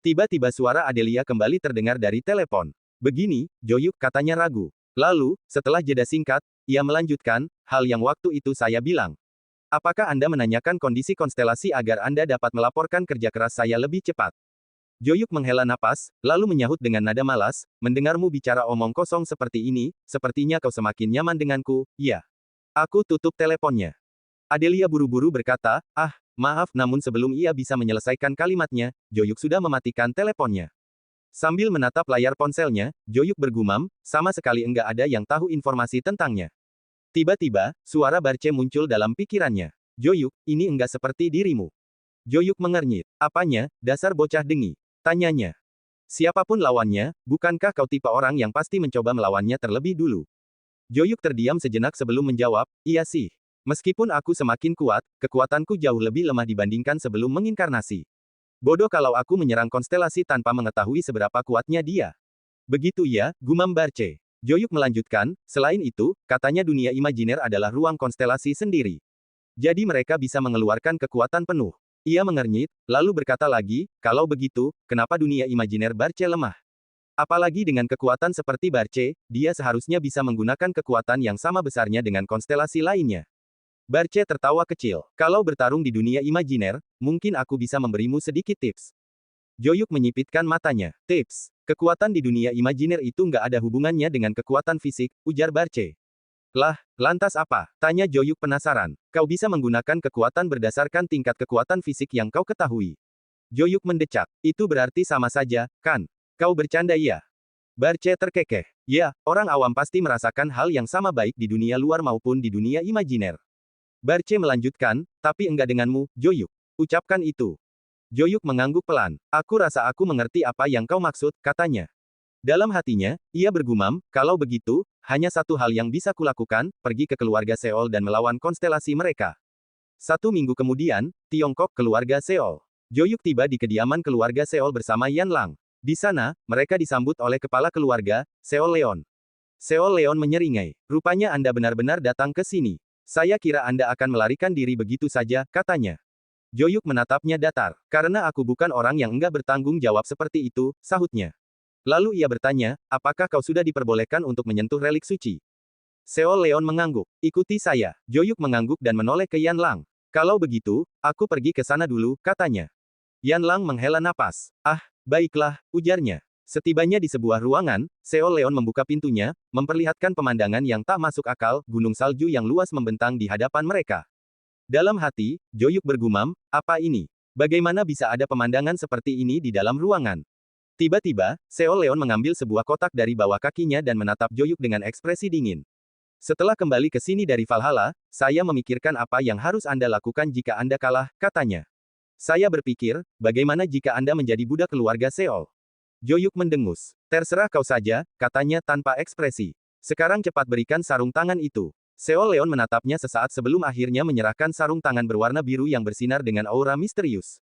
Tiba-tiba suara Adelia kembali terdengar dari telepon. Begini, Joyuk, katanya ragu. Lalu, setelah jeda singkat, ia melanjutkan, hal yang waktu itu saya bilang. Apakah Anda menanyakan kondisi konstelasi agar Anda dapat melaporkan kerja keras saya lebih cepat? Joyuk menghela napas, lalu menyahut dengan nada malas, mendengarmu bicara omong kosong seperti ini, sepertinya kau semakin nyaman denganku, ya. Aku tutup teleponnya. Adelia buru-buru berkata, maaf, namun sebelum ia bisa menyelesaikan kalimatnya, Joyuk sudah mematikan teleponnya. Sambil menatap layar ponselnya, Joyuk bergumam, sama sekali enggak ada yang tahu informasi tentangnya. Tiba-tiba, suara Barce muncul dalam pikirannya. Joyuk, ini enggak seperti dirimu. Joyuk mengernyit. Apanya, dasar bocah dengi? Tanyanya. Siapapun lawannya, bukankah kau tipe orang yang pasti mencoba melawannya terlebih dulu? Joyuk terdiam sejenak sebelum menjawab, iya sih. Meskipun aku semakin kuat, kekuatanku jauh lebih lemah dibandingkan sebelum menginkarnasi. Bodoh kalau aku menyerang konstelasi tanpa mengetahui seberapa kuatnya dia. Begitu ya, gumam Barce. Joyuk melanjutkan, selain itu, katanya dunia imajiner adalah ruang konstelasi sendiri. Jadi mereka bisa mengeluarkan kekuatan penuh. Ia mengernyit, lalu berkata lagi, kalau begitu, kenapa dunia imajiner Barce lemah? Apalagi dengan kekuatan seperti Barce, dia seharusnya bisa menggunakan kekuatan yang sama besarnya dengan konstelasi lainnya. Barce tertawa kecil. Kalau bertarung di dunia imajiner, mungkin aku bisa memberimu sedikit tips. Joyuk menyipitkan matanya. Tips. Kekuatan di dunia imajiner itu nggak ada hubungannya dengan kekuatan fisik, ujar Barce. Lah, lantas apa? Tanya Joyuk penasaran. Kau bisa menggunakan kekuatan berdasarkan tingkat kekuatan fisik yang kau ketahui. Joyuk mendecak. Itu berarti sama saja, kan? Kau bercanda ya? Barce terkekeh. Ya, orang awam pasti merasakan hal yang sama baik di dunia luar maupun di dunia imajiner. Barce melanjutkan, tapi enggak denganmu, Joyuk. Ucapkan itu. Joyuk mengangguk pelan. Aku rasa aku mengerti apa yang kau maksud, katanya. Dalam hatinya, ia bergumam, kalau begitu, hanya satu hal yang bisa kulakukan, pergi ke keluarga Seol dan melawan konstelasi mereka. 1 minggu kemudian, Tiongkok keluarga Seol. Joyuk tiba di kediaman keluarga Seol bersama Yan Lang. Di sana, mereka disambut oleh kepala keluarga, Seol Leon. Seol Leon menyeringai. Rupanya Anda benar-benar datang ke sini. Saya kira Anda akan melarikan diri begitu saja, katanya. Joyuk menatapnya datar. Karena aku bukan orang yang enggak bertanggung jawab seperti itu, sahutnya. Lalu ia bertanya, apakah kau sudah diperbolehkan untuk menyentuh relik suci? Seol Leon mengangguk. Ikuti saya. Joyuk mengangguk dan menoleh ke Yan Lang. Kalau begitu, aku pergi ke sana dulu, katanya. Yan Lang menghela napas. Ah, baiklah, ujarnya. Setibanya di sebuah ruangan, Seol Leon membuka pintunya, memperlihatkan pemandangan yang tak masuk akal, gunung salju yang luas membentang di hadapan mereka. Dalam hati, Joyuk bergumam, apa ini? Bagaimana bisa ada pemandangan seperti ini di dalam ruangan? Tiba-tiba, Seol Leon mengambil sebuah kotak dari bawah kakinya dan menatap Joyuk dengan ekspresi dingin. Setelah kembali ke sini dari Valhalla, saya memikirkan apa yang harus Anda lakukan jika Anda kalah, katanya. Saya berpikir, bagaimana jika Anda menjadi budak keluarga Seol? Joyuk mendengus. Terserah kau saja, katanya tanpa ekspresi. Sekarang cepat berikan sarung tangan itu. Seol Leon menatapnya sesaat sebelum akhirnya menyerahkan sarung tangan berwarna biru yang bersinar dengan aura misterius.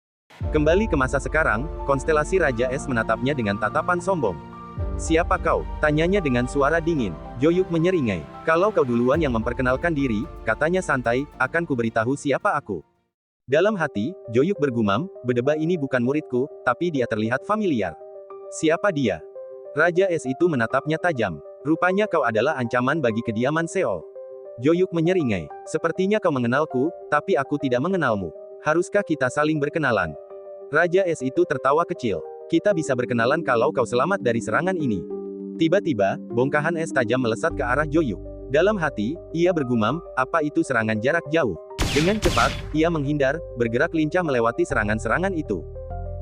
Kembali ke masa sekarang, konstelasi Raja Es menatapnya dengan tatapan sombong. Siapa kau? Tanyanya dengan suara dingin. Joyuk menyeringai. Kalau kau duluan yang memperkenalkan diri, katanya santai, akan kuberitahu siapa aku. Dalam hati, Joyuk bergumam, bedebah ini bukan muridku, tapi dia terlihat familiar. Siapa dia? Raja Es itu menatapnya tajam. Rupanya kau adalah ancaman bagi kediaman Seol. Joyuk menyeringai. Sepertinya kau mengenalku, tapi aku tidak mengenalmu. Haruskah kita saling berkenalan? Raja Es itu tertawa kecil. Kita bisa berkenalan kalau kau selamat dari serangan ini. Tiba-tiba, bongkahan es tajam melesat ke arah Joyuk. Dalam hati, ia bergumam, apa itu serangan jarak jauh? Dengan cepat, ia menghindar, bergerak lincah melewati serangan-serangan itu.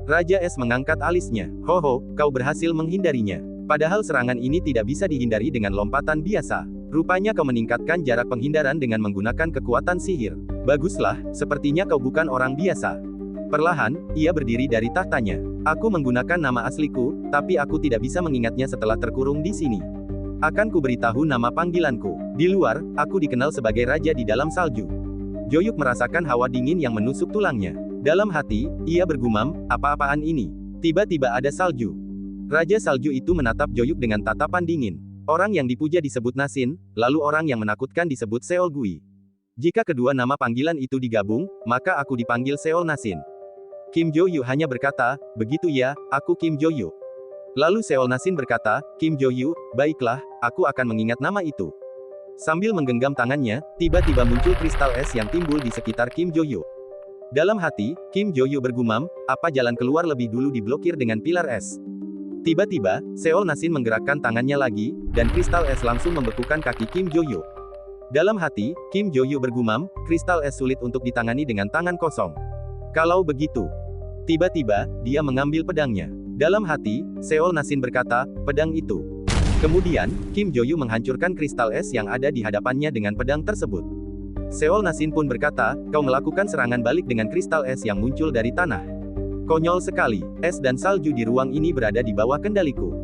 Raja Es mengangkat alisnya. Hoho, kau berhasil menghindarinya. Padahal serangan ini tidak bisa dihindari dengan lompatan biasa. Rupanya kau meningkatkan jarak penghindaran dengan menggunakan kekuatan sihir. Baguslah, sepertinya kau bukan orang biasa. Perlahan, ia berdiri dari tahtanya. Aku menggunakan nama asliku, tapi aku tidak bisa mengingatnya setelah terkurung di sini. Akan kuberitahu nama panggilanku. Di luar, aku dikenal sebagai Raja di dalam salju. Joyuk merasakan hawa dingin yang menusuk tulangnya. Dalam hati, ia bergumam, apa-apaan ini? Tiba-tiba ada salju. Raja salju itu menatap Joyuk dengan tatapan dingin. Orang yang dipuja disebut Nasin, lalu orang yang menakutkan disebut Seol Gui. Jika kedua nama panggilan itu digabung, maka aku dipanggil Seol Nasin. Kim Jo-yu hanya berkata, begitu ya, aku Kim Jo-yu. Lalu Seol Nasin berkata, Kim Jo-yu, baiklah, aku akan mengingat nama itu. Sambil menggenggam tangannya, tiba-tiba muncul kristal es yang timbul di sekitar Kim Jo-yu. Dalam hati, Kim Jo-yu bergumam, apa jalan keluar lebih dulu diblokir dengan pilar es. Tiba-tiba, Seol Nasin menggerakkan tangannya lagi, dan kristal es langsung membekukan kaki Kim Jo-yu. Dalam hati, Kim Jo-yu bergumam, kristal es sulit untuk ditangani dengan tangan kosong. Kalau begitu. Tiba-tiba, dia mengambil pedangnya. Dalam hati, Seol Nasin berkata, pedang itu. Kemudian, Kim Jo-yu menghancurkan kristal es yang ada di hadapannya dengan pedang tersebut. Seol Nasin pun berkata, kau melakukan serangan balik dengan kristal es yang muncul dari tanah. Konyol sekali, es dan salju di ruang ini berada di bawah kendaliku.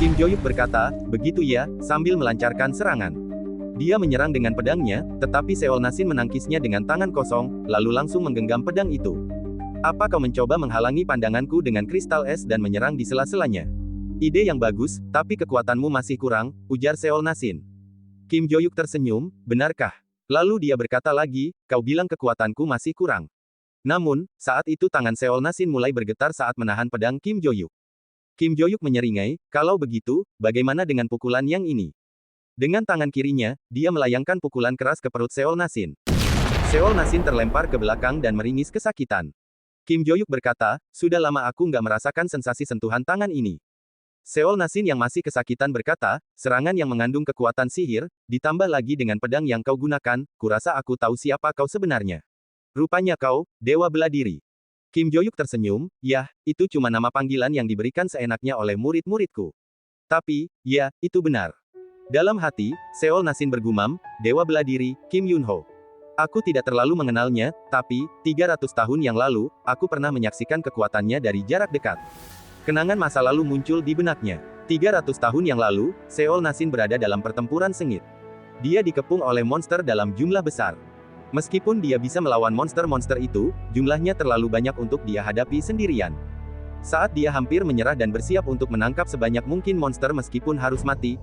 Kim Jo-yu berkata, begitu ya, sambil melancarkan serangan. Dia menyerang dengan pedangnya, tetapi Seol Nasin menangkisnya dengan tangan kosong, lalu langsung menggenggam pedang itu. Apa kau mencoba menghalangi pandanganku dengan kristal es dan menyerang di sela-selanya? Ide yang bagus, tapi kekuatanmu masih kurang, ujar Seol Nasin. Kim Jo-yu tersenyum, benarkah? Lalu dia berkata lagi, kau bilang kekuatanku masih kurang. Namun, saat itu tangan Seol Nasin mulai bergetar saat menahan pedang Kim Jo-yu. Kim Jo-yu menyeringai, kalau begitu, bagaimana dengan pukulan yang ini? Dengan tangan kirinya, dia melayangkan pukulan keras ke perut Seol Nasin. Seol Nasin terlempar ke belakang dan meringis kesakitan. Kim Jo-yu berkata, sudah lama aku nggak merasakan sensasi sentuhan tangan ini. Seol Nasin yang masih kesakitan berkata, serangan yang mengandung kekuatan sihir, ditambah lagi dengan pedang yang kau gunakan, kurasa aku tahu siapa kau sebenarnya. Rupanya kau, Dewa Bela Diri. Kim Jo-yuk tersenyum, yah, itu cuma nama panggilan yang diberikan seenaknya oleh murid-muridku. Tapi, ya, itu benar. Dalam hati, Seol Nasin bergumam, Dewa Bela Diri, Kim Yun-ho. Aku tidak terlalu mengenalnya, tapi, 300 tahun yang lalu, aku pernah menyaksikan kekuatannya dari jarak dekat. Kenangan masa lalu muncul di benaknya. 300 tahun yang lalu, Seol Nasin berada dalam pertempuran sengit. Dia dikepung oleh monster dalam jumlah besar. Meskipun dia bisa melawan monster-monster itu, jumlahnya terlalu banyak untuk dia hadapi sendirian. Saat dia hampir menyerah dan bersiap untuk menangkap sebanyak mungkin monster meskipun harus mati,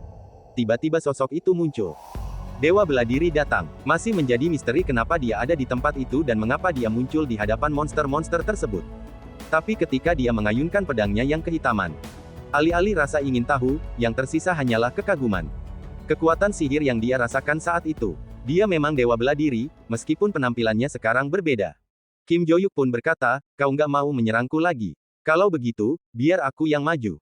tiba-tiba sosok itu muncul. Dewa Bela Diri datang. Masih menjadi misteri kenapa dia ada di tempat itu dan mengapa dia muncul di hadapan monster-monster tersebut. Tapi ketika dia mengayunkan pedangnya yang kehitaman, alih-alih rasa ingin tahu, yang tersisa hanyalah kekaguman. Kekuatan sihir yang dia rasakan saat itu. Dia memang Dewa Bela Diri, meskipun penampilannya sekarang berbeda. Kim Jo-yuk pun berkata, kau nggak mau menyerangku lagi. Kalau begitu, biar aku yang maju.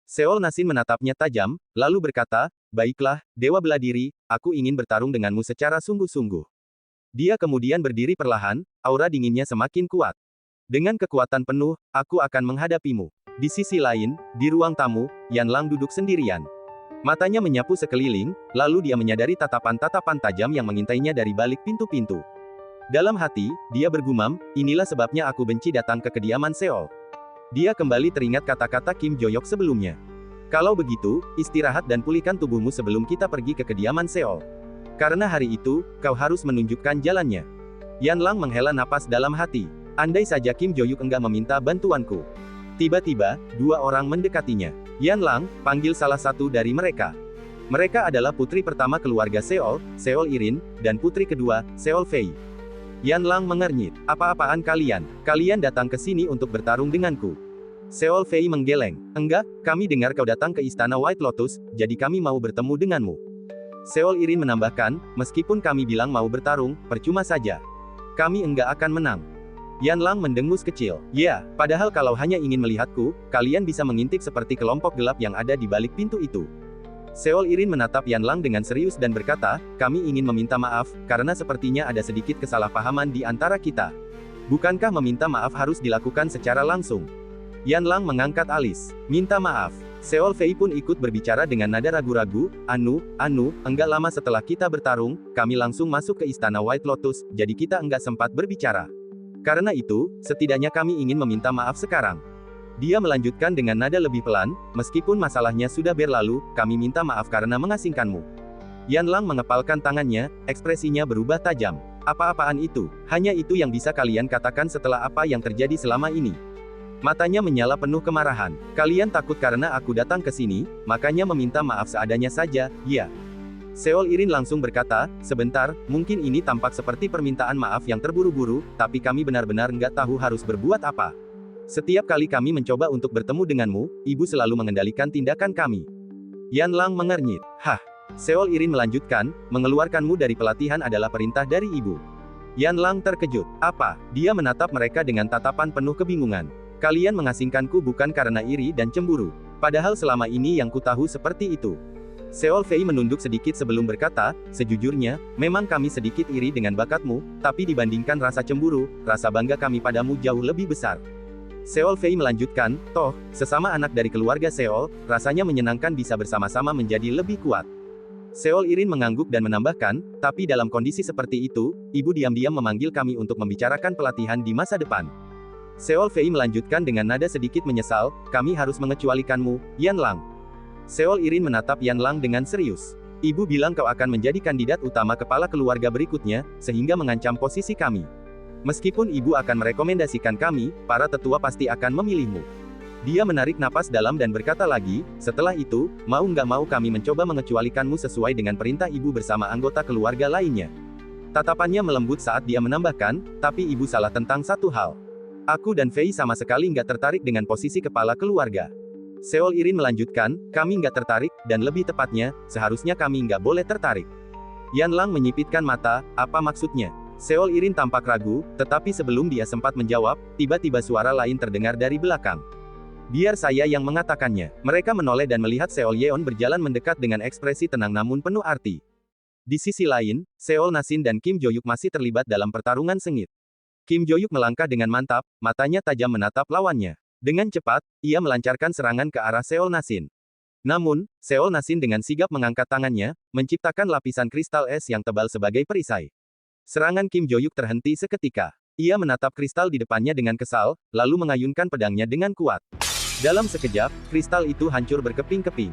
Seol Nasin menatapnya tajam, lalu berkata, baiklah, Dewa Bela Diri, aku ingin bertarung denganmu secara sungguh-sungguh. Dia kemudian berdiri perlahan, aura dinginnya semakin kuat. Dengan kekuatan penuh, aku akan menghadapimu. Di sisi lain, di ruang tamu, Yan Lang duduk sendirian. Matanya menyapu sekeliling, lalu dia menyadari tatapan-tatapan tajam yang mengintainya dari balik pintu-pintu. Dalam hati, dia bergumam, inilah sebabnya aku benci datang ke kediaman Seol. Dia kembali teringat kata-kata Kim Jo-yuk sebelumnya. Kalau begitu, istirahat dan pulihkan tubuhmu sebelum kita pergi ke kediaman Seol. Karena hari itu, kau harus menunjukkan jalannya. Yan Lang menghela napas dalam hati. Andai saja Kim Jo-yuk enggak meminta bantuanku. Tiba-tiba, dua orang mendekatinya. Yan Lang, panggil salah satu dari mereka. Mereka adalah putri pertama keluarga Seol, Seol Irin, dan putri kedua, Seol Fei. Yan Lang mengernyit. Apa-apaan kalian? Kalian datang ke sini untuk bertarung denganku. Seol Fei menggeleng. Enggak, kami dengar kau datang ke istana White Lotus, jadi kami mau bertemu denganmu. Seol Irin menambahkan, meskipun kami bilang mau bertarung, percuma saja. Kami enggak akan menang. Yan Lang mendengus kecil. Ya, padahal kalau hanya ingin melihatku, kalian bisa mengintip seperti kelompok gelap yang ada di balik pintu itu. Seol Irin menatap Yan Lang dengan serius dan berkata, kami ingin meminta maaf, karena sepertinya ada sedikit kesalahpahaman di antara kita. Bukankah meminta maaf harus dilakukan secara langsung? Yan Lang mengangkat alis. Minta maaf. Seol Fei pun ikut berbicara dengan nada ragu-ragu, Anu, enggak lama setelah kita bertarung, kami langsung masuk ke istana White Lotus, jadi kita enggak sempat berbicara. Karena itu, setidaknya kami ingin meminta maaf sekarang. Dia melanjutkan dengan nada lebih pelan, meskipun masalahnya sudah berlalu, kami minta maaf karena mengasingkanmu. Yan Lang mengepalkan tangannya, ekspresinya berubah tajam. Apa-apaan itu? Hanya itu yang bisa kalian katakan setelah apa yang terjadi selama ini. Matanya menyala penuh kemarahan. Kalian takut karena aku datang ke sini, makanya meminta maaf seadanya saja, ya. Seol Irin langsung berkata, sebentar, mungkin ini tampak seperti permintaan maaf yang terburu-buru, tapi kami benar-benar nggak tahu harus berbuat apa. Setiap kali kami mencoba untuk bertemu denganmu, ibu selalu mengendalikan tindakan kami. Yan Lang mengernyit. Hah? Seol Irin melanjutkan, mengeluarkanmu dari pelatihan adalah perintah dari ibu. Yan Lang terkejut. Apa? Dia menatap mereka dengan tatapan penuh kebingungan. Kalian mengasingkanku bukan karena iri dan cemburu. Padahal selama ini yang ku tahu seperti itu. Seol Fei menunduk sedikit sebelum berkata, sejujurnya, memang kami sedikit iri dengan bakatmu, tapi dibandingkan rasa cemburu, rasa bangga kami padamu jauh lebih besar. Seol Fei melanjutkan, toh, sesama anak dari keluarga Seol, rasanya menyenangkan bisa bersama-sama menjadi lebih kuat. Seol Irin mengangguk dan menambahkan, tapi dalam kondisi seperti itu, ibu diam-diam memanggil kami untuk membicarakan pelatihan di masa depan. Seol Fei melanjutkan dengan nada sedikit menyesal, kami harus mengecualikanmu, Yan Lang. Seol Irin menatap Yan Lang dengan serius. Ibu bilang kau akan menjadi kandidat utama kepala keluarga berikutnya, sehingga mengancam posisi kami. Meskipun ibu akan merekomendasikan kami, para tetua pasti akan memilihmu. Dia menarik napas dalam dan berkata lagi, setelah itu, mau nggak mau kami mencoba mengecualikanmu sesuai dengan perintah ibu bersama anggota keluarga lainnya. Tatapannya melembut saat dia menambahkan, tapi ibu salah tentang satu hal. Aku dan Fei sama sekali nggak tertarik dengan posisi kepala keluarga. Seol Irin melanjutkan, kami nggak tertarik, dan lebih tepatnya, seharusnya kami nggak boleh tertarik. Yan Lang menyipitkan mata, apa maksudnya? Seol Irin tampak ragu, tetapi sebelum dia sempat menjawab, tiba-tiba suara lain terdengar dari belakang. Biar saya yang mengatakannya. Mereka menoleh dan melihat Seol Yeon berjalan mendekat dengan ekspresi tenang namun penuh arti. Di sisi lain, Seol Nasin dan Kim Jo-yuk masih terlibat dalam pertarungan sengit. Kim Jo-yuk melangkah dengan mantap, matanya tajam menatap lawannya. Dengan cepat, ia melancarkan serangan ke arah Seol Nasin. Namun, Seol Nasin dengan sigap mengangkat tangannya, menciptakan lapisan kristal es yang tebal sebagai perisai. Serangan Kim Jo-yuk terhenti seketika. Ia menatap kristal di depannya dengan kesal, lalu mengayunkan pedangnya dengan kuat. Dalam sekejap, kristal itu hancur berkeping-keping.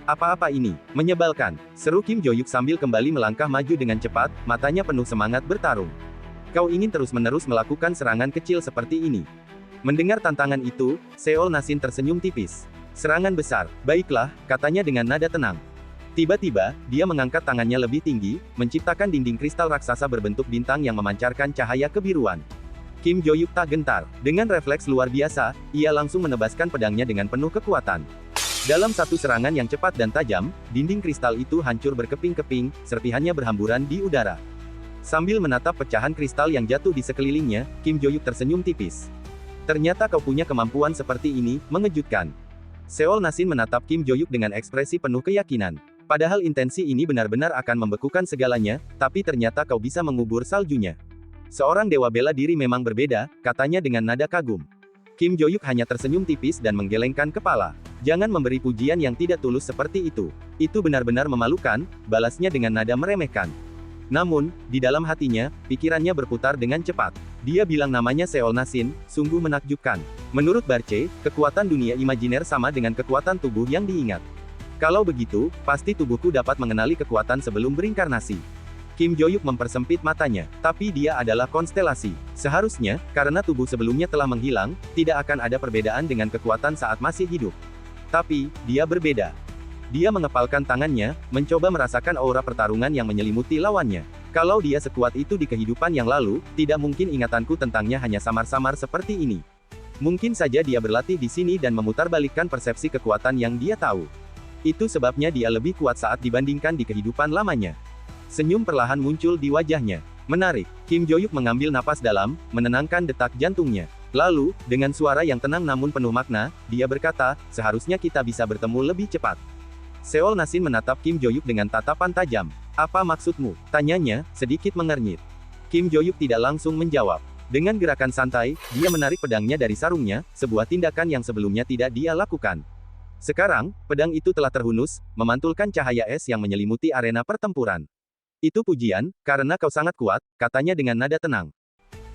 Apa-apa ini? Menyebalkan, seru Kim Jo-yuk sambil kembali melangkah maju dengan cepat, matanya penuh semangat bertarung. Kau ingin terus-menerus melakukan serangan kecil seperti ini? Mendengar tantangan itu, Seol Nasin tersenyum tipis. Serangan besar, baiklah, katanya dengan nada tenang. Tiba-tiba, dia mengangkat tangannya lebih tinggi, menciptakan dinding kristal raksasa berbentuk bintang yang memancarkan cahaya kebiruan. Kim Jo-yuk tak gentar. Dengan refleks luar biasa, ia langsung menebaskan pedangnya dengan penuh kekuatan. Dalam satu serangan yang cepat dan tajam, dinding kristal itu hancur berkeping-keping, serpihannya berhamburan di udara. Sambil menatap pecahan kristal yang jatuh di sekelilingnya, Kim Jo-yuk tersenyum tipis. Ternyata kau punya kemampuan seperti ini, mengejutkan. Seol Nasin menatap Kim Jo-yuk dengan ekspresi penuh keyakinan. Padahal intensi ini benar-benar akan membekukan segalanya, tapi ternyata kau bisa mengubur saljunya. Seorang dewa bela diri memang berbeda, katanya dengan nada kagum. Kim Jo-yuk hanya tersenyum tipis dan menggelengkan kepala. Jangan memberi pujian yang tidak tulus seperti itu. Itu benar-benar memalukan, balasnya dengan nada meremehkan. Namun, di dalam hatinya, pikirannya berputar dengan cepat. Dia bilang namanya Seol Nasin, sungguh menakjubkan. Menurut Barce, kekuatan dunia imajiner sama dengan kekuatan tubuh yang diingat. Kalau begitu, pasti tubuhku dapat mengenali kekuatan sebelum berinkarnasi. Kim Jo-yuk mempersempit matanya, tapi dia adalah konstelasi. Seharusnya, karena tubuh sebelumnya telah menghilang, tidak akan ada perbedaan dengan kekuatan saat masih hidup. Tapi, dia berbeda. Dia mengepalkan tangannya, mencoba merasakan aura pertarungan yang menyelimuti lawannya. Kalau dia sekuat itu di kehidupan yang lalu, tidak mungkin ingatanku tentangnya hanya samar-samar seperti ini. Mungkin saja dia berlatih di sini dan memutarbalikkan persepsi kekuatan yang dia tahu. Itu sebabnya dia lebih kuat saat dibandingkan di kehidupan lamanya. Senyum perlahan muncul di wajahnya. Menarik. Kim Jo-yuk mengambil napas dalam, menenangkan detak jantungnya. Lalu, dengan suara yang tenang namun penuh makna, dia berkata, seharusnya kita bisa bertemu lebih cepat. Seol Nasin menatap Kim Jo-yuk dengan tatapan tajam. Apa maksudmu? Tanyanya, sedikit mengernyit. Kim Jo-yuk tidak langsung menjawab. Dengan gerakan santai, dia menarik pedangnya dari sarungnya, sebuah tindakan yang sebelumnya tidak dia lakukan. Sekarang, pedang itu telah terhunus, memantulkan cahaya es yang menyelimuti arena pertempuran. Itu pujian, karena kau sangat kuat, katanya dengan nada tenang.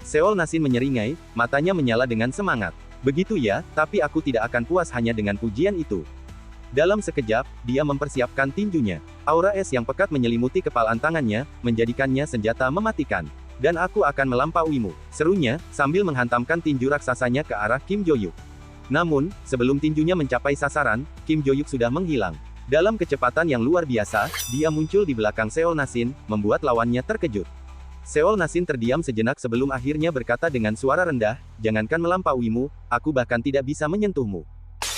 Seol Nasin menyeringai, matanya menyala dengan semangat. Begitu ya, tapi aku tidak akan puas hanya dengan pujian itu. Dalam sekejap, dia mempersiapkan tinjunya. Aura es yang pekat menyelimuti kepalan tangannya, menjadikannya senjata mematikan. Dan aku akan melampauimu, serunya, sambil menghantamkan tinju raksasanya ke arah Kim Jo-yuk. Namun, sebelum tinjunya mencapai sasaran, Kim Jo-yuk sudah menghilang. Dalam kecepatan yang luar biasa, dia muncul di belakang Seol Nasin, membuat lawannya terkejut. Seol Nasin terdiam sejenak sebelum akhirnya berkata dengan suara rendah, jangankan melampauimu, aku bahkan tidak bisa menyentuhmu.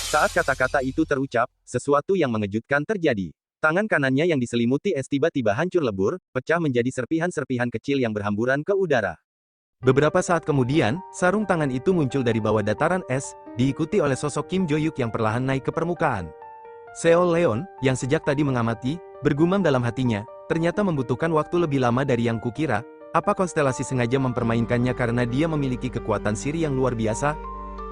Saat kata-kata itu terucap, sesuatu yang mengejutkan terjadi. Tangan kanannya yang diselimuti es tiba-tiba hancur lebur, pecah menjadi serpihan-serpihan kecil yang berhamburan ke udara. Beberapa saat kemudian, sarung tangan itu muncul dari bawah dataran es, diikuti oleh sosok Kim Jo-yuk yang perlahan naik ke permukaan. Seol Leon, yang sejak tadi mengamati, bergumam dalam hatinya, ternyata membutuhkan waktu lebih lama dari yang kukira. Apa konstelasi sengaja mempermainkannya karena dia memiliki kekuatan sihir yang luar biasa?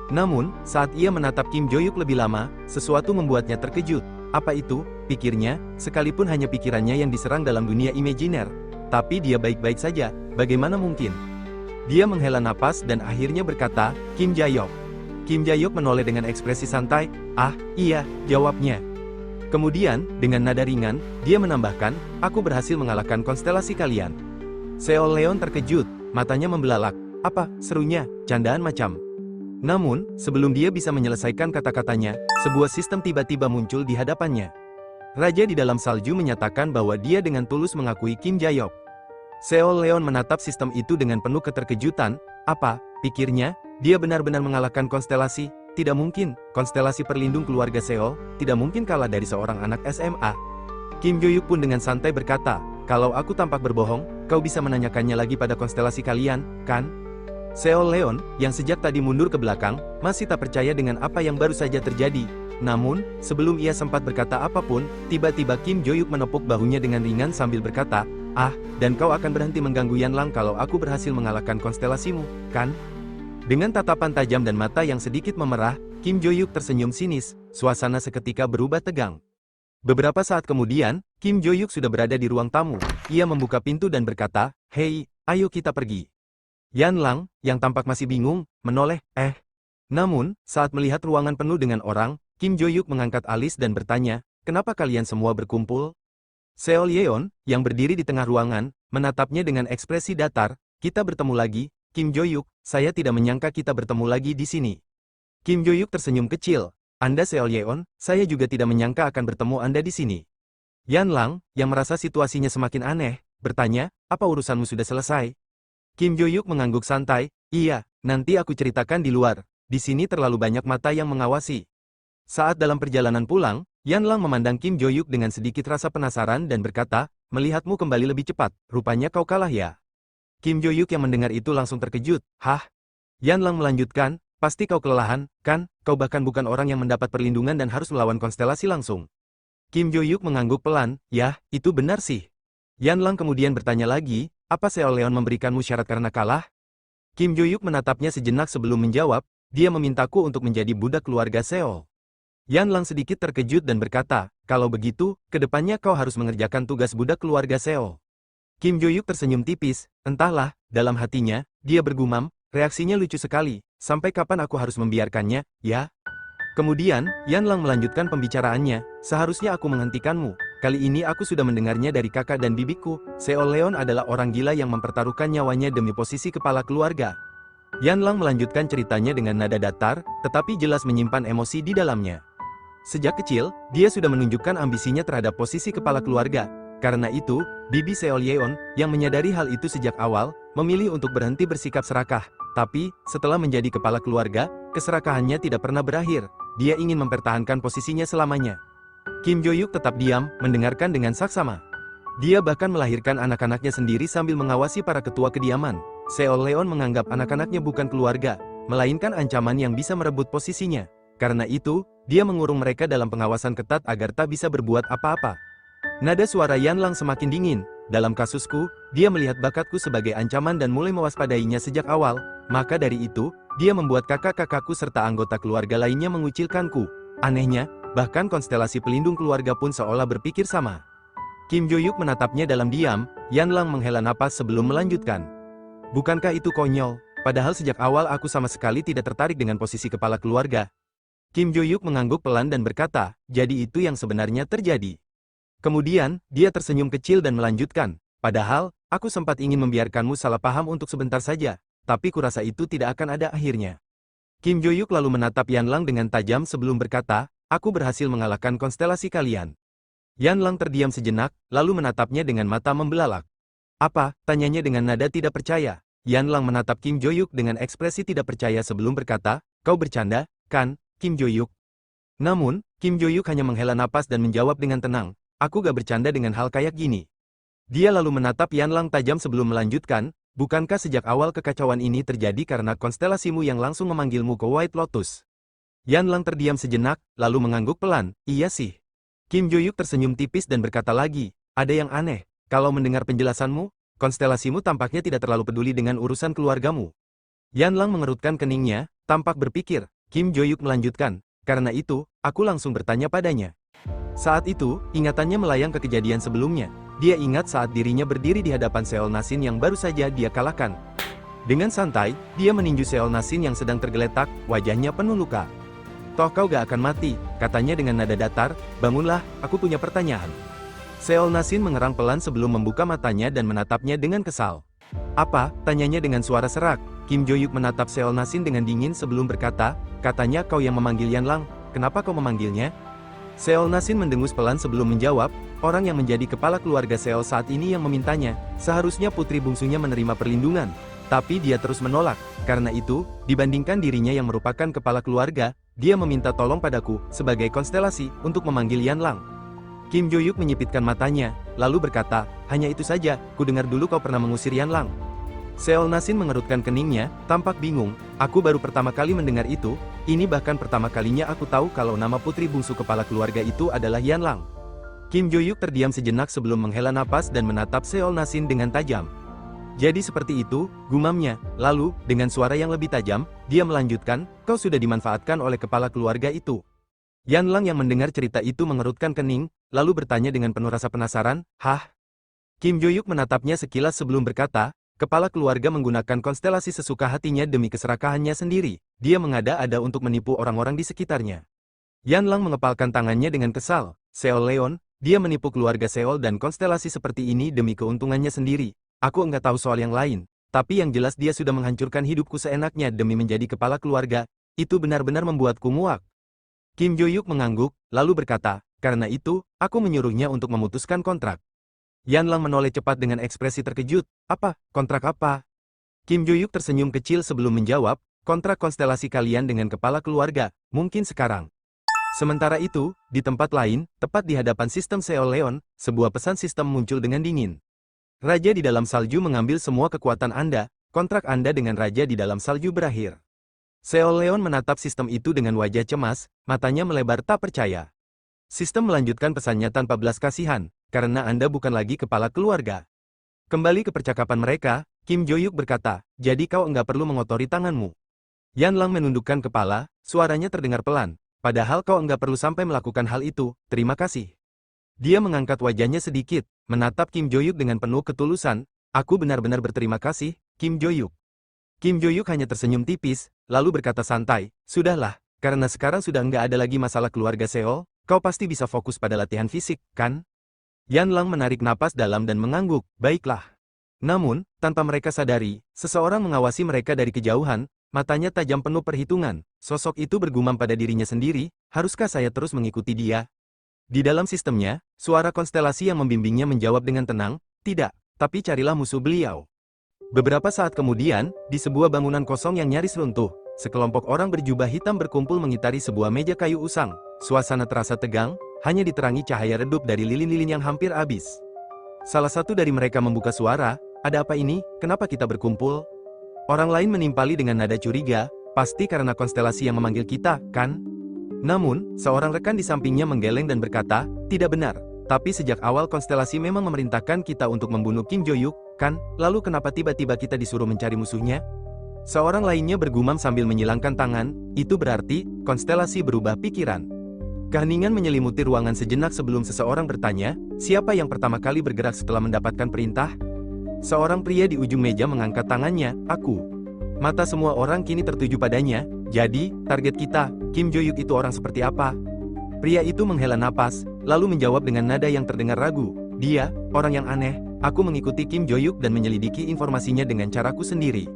Namun, saat ia menatap Kim Jo-yuk lebih lama, sesuatu membuatnya terkejut. Apa itu? Pikirnya, sekalipun hanya pikirannya yang diserang dalam dunia imajiner. Tapi dia baik-baik saja, bagaimana mungkin? Dia menghela napas dan akhirnya berkata, Kim Ja-yuk. Kim Ja-yuk menoleh dengan ekspresi santai, ah, iya, jawabnya. Kemudian, dengan nada ringan, dia menambahkan, aku berhasil mengalahkan konstelasi kalian. Seol Leon terkejut, matanya membelalak. Apa, serunya, candaan macam. Namun, sebelum dia bisa menyelesaikan kata-katanya, sebuah sistem tiba-tiba muncul di hadapannya. Raja di dalam salju menyatakan bahwa dia dengan tulus mengakui Kim Ja-yuk. Seol Leon menatap sistem itu dengan penuh keterkejutan. Apa, pikirnya, dia benar-benar mengalahkan konstelasi? Tidak mungkin, konstelasi perlindung keluarga Seol, tidak mungkin kalah dari seorang anak SMA. Kim Jo-yuk pun dengan santai berkata, kalau aku tampak berbohong, kau bisa menanyakannya lagi pada konstelasi kalian, kan? Seol Leon, yang sejak tadi mundur ke belakang, masih tak percaya dengan apa yang baru saja terjadi. Namun, sebelum ia sempat berkata apapun, tiba-tiba Kim Jo-yuk menepuk bahunya dengan ringan sambil berkata, "Ah, dan kau akan berhenti mengganggu Yanlang kalau aku berhasil mengalahkan konstelasimu, kan?" Dengan tatapan tajam dan mata yang sedikit memerah, Kim Jo-yuk tersenyum sinis, suasana seketika berubah tegang. Beberapa saat kemudian, Kim Jo-yuk sudah berada di ruang tamu. Ia membuka pintu dan berkata, "Hei, ayo kita pergi." Yanlang, yang tampak masih bingung, menoleh, Namun, saat melihat ruangan penuh dengan orang, Kim Jo-yuk mengangkat alis dan bertanya, "Kenapa kalian semua berkumpul?" Seol Yeon, yang berdiri di tengah ruangan, menatapnya dengan ekspresi datar, "Kita bertemu lagi, Kim Jo-yuk, saya tidak menyangka kita bertemu lagi di sini." Kim Jo-yuk tersenyum kecil, "Anda Seol Yeon, saya juga tidak menyangka akan bertemu Anda di sini." Yanlang, yang merasa situasinya semakin aneh, bertanya, "Apa urusanmu sudah selesai?" Kim Jo-yuk mengangguk santai, "Iya, nanti aku ceritakan di luar. Di sini terlalu banyak mata yang mengawasi." Saat dalam perjalanan pulang, Yanlang memandang Kim Jo-yuk dengan sedikit rasa penasaran dan berkata, "Melihatmu kembali lebih cepat, rupanya kau kalah ya." Kim Jo-yuk yang mendengar itu langsung terkejut, "Hah?" Yanlang melanjutkan, "Pasti kau kelelahan, kan? Kau bahkan bukan orang yang mendapat perlindungan dan harus melawan konstelasi langsung." Kim Jo-yuk mengangguk pelan, "Yah, itu benar sih." Yanlang kemudian bertanya lagi, "Apa Seol Leon memberikanmu syarat karena kalah?" Kim Jo-yuk menatapnya sejenak sebelum menjawab, "Dia memintaku untuk menjadi budak keluarga Seol." Yanlang sedikit terkejut dan berkata, "Kalau begitu, kedepannya kau harus mengerjakan tugas budak keluarga Seol." Kim Jo-yuk tersenyum tipis, entahlah, dalam hatinya, dia bergumam, reaksinya lucu sekali, sampai kapan aku harus membiarkannya, ya? Kemudian, Yanlang melanjutkan pembicaraannya, "Seharusnya aku menghentikanmu. Kali ini aku sudah mendengarnya dari kakak dan bibiku, Seol Leon adalah orang gila yang mempertaruhkan nyawanya demi posisi kepala keluarga." Yanlang melanjutkan ceritanya dengan nada datar, tetapi jelas menyimpan emosi di dalamnya. Sejak kecil, dia sudah menunjukkan ambisinya terhadap posisi kepala keluarga. Karena itu, bibi Seol Yeon, yang menyadari hal itu sejak awal, memilih untuk berhenti bersikap serakah. Tapi, setelah menjadi kepala keluarga, keserakahannya tidak pernah berakhir. Dia ingin mempertahankan posisinya selamanya. Kim Jo-yuk tetap diam, mendengarkan dengan saksama. Dia bahkan melahirkan anak-anaknya sendiri sambil mengawasi para ketua kediaman. Seol Leon menganggap anak-anaknya bukan keluarga, melainkan ancaman yang bisa merebut posisinya. Karena itu, dia mengurung mereka dalam pengawasan ketat agar tak bisa berbuat apa-apa. Nada suara Yanlang semakin dingin. "Dalam kasusku, dia melihat bakatku sebagai ancaman dan mulai mewaspadainya sejak awal. Maka dari itu, dia membuat kakak-kakakku serta anggota keluarga lainnya mengucilkanku. Anehnya, bahkan konstelasi pelindung keluarga pun seolah berpikir sama." Kim Jo-yuk menatapnya dalam diam. Yanlang menghela napas sebelum melanjutkan, "Bukankah itu konyol? Padahal sejak awal aku sama sekali tidak tertarik dengan posisi kepala keluarga." Kim Jo-yuk mengangguk pelan dan berkata, "Jadi itu yang sebenarnya terjadi." Kemudian, dia tersenyum kecil dan melanjutkan, "Padahal, aku sempat ingin membiarkanmu salah paham untuk sebentar saja, tapi kurasa itu tidak akan ada akhirnya." Kim Jo-yuk lalu menatap Yanlang dengan tajam sebelum berkata, "Aku berhasil mengalahkan konstelasi kalian." Yanlang terdiam sejenak, lalu menatapnya dengan mata membelalak. "Apa?" tanyanya dengan nada tidak percaya. Yanlang menatap Kim Jo-yuk dengan ekspresi tidak percaya sebelum berkata, "Kau bercanda, kan, Kim Jo-yuk?" Namun, Kim Jo-yuk hanya menghela napas dan menjawab dengan tenang, "Aku gak bercanda dengan hal kayak gini." Dia lalu menatap Yanlang tajam sebelum melanjutkan, "Bukankah sejak awal kekacauan ini terjadi karena konstelasimu yang langsung memanggilmu ke White Lotus?" Yanlang terdiam sejenak, lalu mengangguk pelan, "Iya sih." Kim Jo-yuk tersenyum tipis dan berkata lagi, "Ada yang aneh. Kalau mendengar penjelasanmu, konstelasimu tampaknya tidak terlalu peduli dengan urusan keluargamu." Yanlang mengerutkan keningnya, tampak berpikir. Kim Jo-yuk melanjutkan, "Karena itu, aku langsung bertanya padanya." Saat itu, ingatannya melayang ke kejadian sebelumnya. Dia ingat saat dirinya berdiri di hadapan Seol Nasin yang baru saja dia kalahkan. Dengan santai, dia meninju Seol Nasin yang sedang tergeletak, wajahnya penuh luka. "Toh kau gak akan mati," katanya dengan nada datar, "bangunlah, aku punya pertanyaan." Seol Nasin mengerang pelan sebelum membuka matanya dan menatapnya dengan kesal. "Apa?" tanyanya dengan suara serak. Kim Jo-yuk menatap Seol Nasin dengan dingin sebelum berkata, "Katanya kau yang memanggil Yanlang, kenapa kau memanggilnya?" Seol Nasin mendengus pelan sebelum menjawab, "Orang yang menjadi kepala keluarga Seol saat ini yang memintanya, seharusnya putri bungsunya menerima perlindungan. Tapi dia terus menolak, karena itu, dibandingkan dirinya yang merupakan kepala keluarga, dia meminta tolong padaku, sebagai konstelasi, untuk memanggil Yanlang." Kim Jo-yuk menyipitkan matanya, lalu berkata, "Hanya itu saja, ku dengar dulu kau pernah mengusir Yanlang." Seol Nasin mengerutkan keningnya, tampak bingung. Aku baru pertama kali mendengar itu, ini bahkan pertama kalinya aku tahu kalau nama putri bungsu kepala keluarga itu adalah Yanlang. Kim Jo-yuk terdiam sejenak sebelum menghela napas dan menatap Seol Nasin dengan tajam. Jadi seperti itu, gumamnya. Lalu, dengan suara yang lebih tajam, dia melanjutkan, kau sudah dimanfaatkan oleh kepala keluarga itu. Yanlang yang mendengar cerita itu mengerutkan kening, lalu bertanya dengan penuh rasa penasaran, hah? Kim Jo-yuk menatapnya sekilas sebelum berkata, kepala keluarga menggunakan konstelasi sesuka hatinya demi keserakahannya sendiri. Dia mengada-ada untuk menipu orang-orang di sekitarnya. Yanlang mengepalkan tangannya dengan kesal. Seol Leon, dia menipu keluarga Seol dan konstelasi seperti ini demi keuntungannya sendiri. Aku enggak tahu soal yang lain, tapi yang jelas dia sudah menghancurkan hidupku seenaknya demi menjadi kepala keluarga. Itu benar-benar membuatku muak. Kim Jo-yuk mengangguk, lalu berkata, karena itu, aku menyuruhnya untuk memutuskan kontrak. Yanlang menoleh cepat dengan ekspresi terkejut. Apa? Kontrak apa? Kim Jo-yuk tersenyum kecil sebelum menjawab, kontrak konstelasi kalian dengan kepala keluarga, mungkin sekarang. Sementara itu, di tempat lain, tepat di hadapan sistem Seol Leon, sebuah pesan sistem muncul dengan dingin. Raja di dalam salju mengambil semua kekuatan Anda, kontrak Anda dengan Raja di dalam salju berakhir. Seol Leon menatap sistem itu dengan wajah cemas, matanya melebar tak percaya. Sistem melanjutkan pesannya tanpa belas kasihan, karena Anda bukan lagi kepala keluarga. Kembali ke percakapan mereka, Kim Jo-yuk berkata, jadi kau enggak perlu mengotori tanganmu. Yanlang menundukkan kepala, suaranya terdengar pelan, padahal kau enggak perlu sampai melakukan hal itu, terima kasih. Dia mengangkat wajahnya sedikit, menatap Kim Jo-yuk dengan penuh ketulusan, aku benar-benar berterima kasih, Kim Jo-yuk. Kim Jo-yuk hanya tersenyum tipis, lalu berkata santai, sudahlah, karena sekarang sudah enggak ada lagi masalah keluarga Seol, kau pasti bisa fokus pada latihan fisik, kan? Yanlang menarik napas dalam dan mengangguk, baiklah. Namun, tanpa mereka sadari, seseorang mengawasi mereka dari kejauhan, matanya tajam penuh perhitungan. Sosok itu bergumam pada dirinya sendiri, haruskah saya terus mengikuti dia? Di dalam sistemnya, suara konstelasi yang membimbingnya menjawab dengan tenang, tidak, tapi carilah musuh beliau. Beberapa saat kemudian, di sebuah bangunan kosong yang nyaris runtuh, sekelompok orang berjubah hitam berkumpul mengitari sebuah meja kayu usang. Suasana terasa tegang, hanya diterangi cahaya redup dari lilin-lilin yang hampir habis. Salah satu dari mereka membuka suara, ada apa ini, kenapa kita berkumpul? Orang lain menimpali dengan nada curiga, pasti karena konstelasi yang memanggil kita, kan? Namun, seorang rekan di sampingnya menggeleng dan berkata, tidak benar, tapi sejak awal konstelasi memang memerintahkan kita untuk membunuh Kim Jo-yuk, kan? Lalu kenapa tiba-tiba kita disuruh mencari musuhnya? Seorang lainnya bergumam sambil menyilangkan tangan, itu berarti, konstelasi berubah pikiran. Keheningan menyelimuti ruangan sejenak sebelum seseorang bertanya, siapa yang pertama kali bergerak setelah mendapatkan perintah? Seorang pria di ujung meja mengangkat tangannya, aku. Mata semua orang kini tertuju padanya, jadi, target kita, Kim Jo-yuk itu orang seperti apa? Pria itu menghela napas, lalu menjawab dengan nada yang terdengar ragu, dia, orang yang aneh, aku mengikuti Kim Jo-yuk dan menyelidiki informasinya dengan caraku sendiri.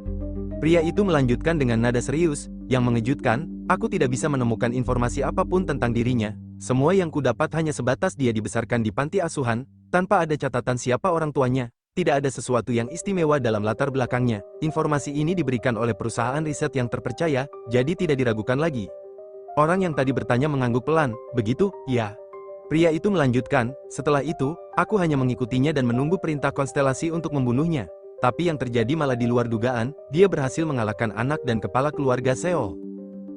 Pria itu melanjutkan dengan nada serius, yang mengejutkan, aku tidak bisa menemukan informasi apapun tentang dirinya, semua yang kudapat hanya sebatas dia dibesarkan di panti asuhan, tanpa ada catatan siapa orang tuanya, tidak ada sesuatu yang istimewa dalam latar belakangnya, informasi ini diberikan oleh perusahaan riset yang terpercaya, jadi tidak diragukan lagi. Orang yang tadi bertanya mengangguk pelan, begitu, ya. Pria itu melanjutkan, setelah itu, aku hanya mengikutinya dan menunggu perintah konstelasi untuk membunuhnya. Tapi yang terjadi malah di luar dugaan, dia berhasil mengalahkan anak dan kepala keluarga Seol.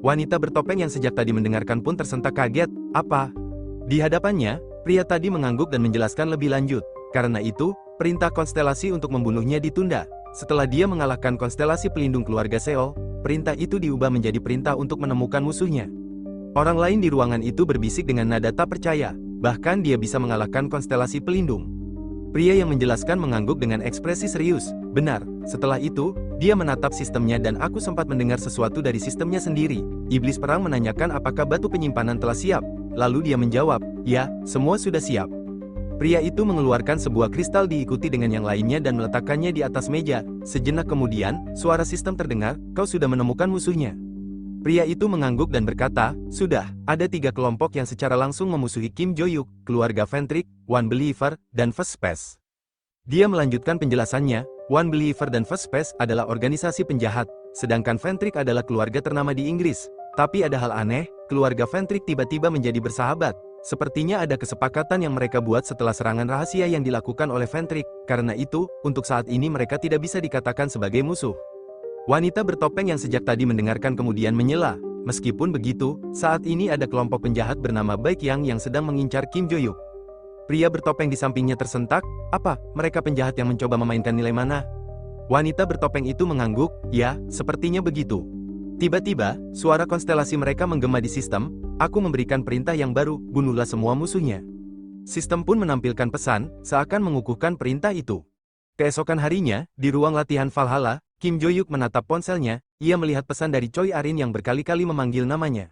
Wanita bertopeng yang sejak tadi mendengarkan pun tersentak kaget, apa? Di hadapannya, pria tadi mengangguk dan menjelaskan lebih lanjut. Karena itu, perintah konstelasi untuk membunuhnya ditunda. Setelah dia mengalahkan konstelasi pelindung keluarga Seol, perintah itu diubah menjadi perintah untuk menemukan musuhnya. Orang lain di ruangan itu berbisik dengan nada tak percaya, bahkan dia bisa mengalahkan konstelasi pelindung. Pria yang menjelaskan mengangguk dengan ekspresi serius. Benar, setelah itu, dia menatap sistemnya dan aku sempat mendengar sesuatu dari sistemnya sendiri. Iblis perang menanyakan apakah batu penyimpanan telah siap. Lalu dia menjawab, ya, semua sudah siap. Pria itu mengeluarkan sebuah kristal diikuti dengan yang lainnya dan meletakkannya di atas meja. Sejenak kemudian, suara sistem terdengar, kau sudah menemukan musuhnya. Pria itu mengangguk dan berkata, sudah, ada 3 kelompok yang secara langsung memusuhi Kim Jo-yuk, keluarga Fentric, One Believer, dan First Space. Dia melanjutkan penjelasannya, One Believer dan First Space adalah organisasi penjahat, sedangkan Fentric adalah keluarga ternama di Inggris. Tapi ada hal aneh, keluarga Fentric tiba-tiba menjadi bersahabat. Sepertinya ada kesepakatan yang mereka buat setelah serangan rahasia yang dilakukan oleh Ventrik, karena itu, untuk saat ini mereka tidak bisa dikatakan sebagai musuh. Wanita bertopeng yang sejak tadi mendengarkan kemudian menyela. Meskipun begitu, saat ini ada kelompok penjahat bernama Baekhyang yang sedang mengincar Kim Jo-yuk. Pria bertopeng di sampingnya tersentak, apa, mereka penjahat yang mencoba memainkan nilai mana? Wanita bertopeng itu mengangguk, ya, sepertinya begitu. Tiba-tiba, suara konstelasi mereka menggema di sistem, aku memberikan perintah yang baru, bunuhlah semua musuhnya. Sistem pun menampilkan pesan, seakan mengukuhkan perintah itu. Keesokan harinya, di ruang latihan Valhalla, Kim Jo-yuk menatap ponselnya, ia melihat pesan dari Choi Arin yang berkali-kali memanggil namanya.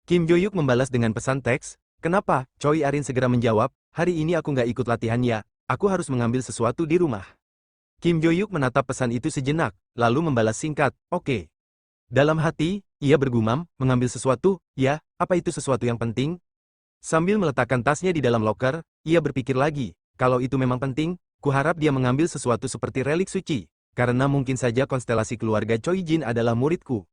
Kim Jo-yuk membalas dengan pesan teks, kenapa? Choi Arin segera menjawab, hari ini aku nggak ikut latihan ya, aku harus mengambil sesuatu di rumah. Kim Jo-yuk menatap pesan itu sejenak, lalu membalas singkat, oke. Dalam hati, ia bergumam, mengambil sesuatu, ya, apa itu sesuatu yang penting? Sambil meletakkan tasnya di dalam loker, ia berpikir lagi, kalau itu memang penting, kuharap dia mengambil sesuatu seperti relik suci, karena mungkin saja konstelasi keluarga Choi Jin adalah muridku.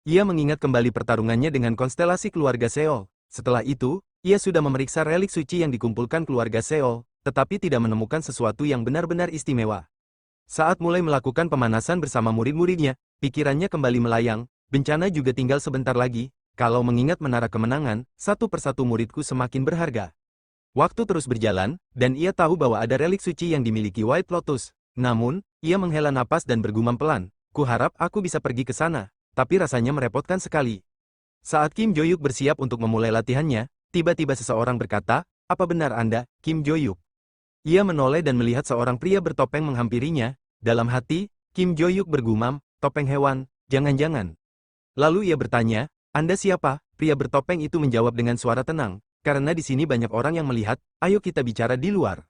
Ia mengingat kembali pertarungannya dengan konstelasi keluarga Seol. Setelah itu, ia sudah memeriksa relik suci yang dikumpulkan keluarga Seol, tetapi tidak menemukan sesuatu yang benar-benar istimewa. Saat mulai melakukan pemanasan bersama murid-muridnya, pikirannya kembali melayang, bencana juga tinggal sebentar lagi, kalau mengingat menara kemenangan, satu persatu muridku semakin berharga. Waktu terus berjalan, dan ia tahu bahwa ada relik suci yang dimiliki White Lotus. Namun, ia menghela napas dan bergumam pelan, kuharap aku bisa pergi ke sana, tapi rasanya merepotkan sekali. Saat Kim Jo-yuk bersiap untuk memulai latihannya, tiba-tiba seseorang berkata, apa benar Anda, Kim Jo-yuk? Ia menoleh dan melihat seorang pria bertopeng menghampirinya. Dalam hati, Kim Jo-yuk bergumam, topeng hewan, jangan-jangan. Lalu ia bertanya, Anda siapa? Pria bertopeng itu menjawab dengan suara tenang, karena di sini banyak orang yang melihat, ayo kita bicara di luar.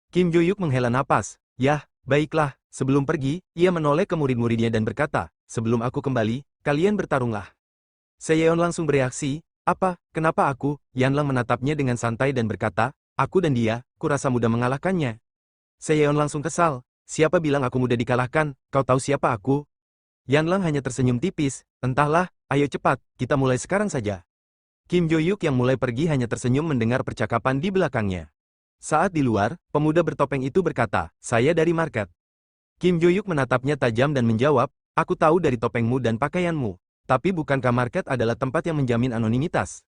Kim Jo-yuk menghela napas, yah, baiklah. Sebelum pergi, ia menoleh ke murid-muridnya dan berkata, sebelum aku kembali, kalian bertarunglah. Seyeon langsung bereaksi, apa, kenapa aku? Yanlang menatapnya dengan santai dan berkata, aku dan dia, kurasa mudah mengalahkannya. Seyeon langsung kesal, siapa bilang aku mudah dikalahkan, kau tahu siapa aku? Yanlang hanya tersenyum tipis, entahlah, ayo cepat, kita mulai sekarang saja. Kim Jo-yuk yang mulai pergi hanya tersenyum mendengar percakapan di belakangnya. Saat di luar, pemuda bertopeng itu berkata, saya dari market. Kim Jo-yuk menatapnya tajam dan menjawab, aku tahu dari topengmu dan pakaianmu, tapi bukankah market adalah tempat yang menjamin anonimitas?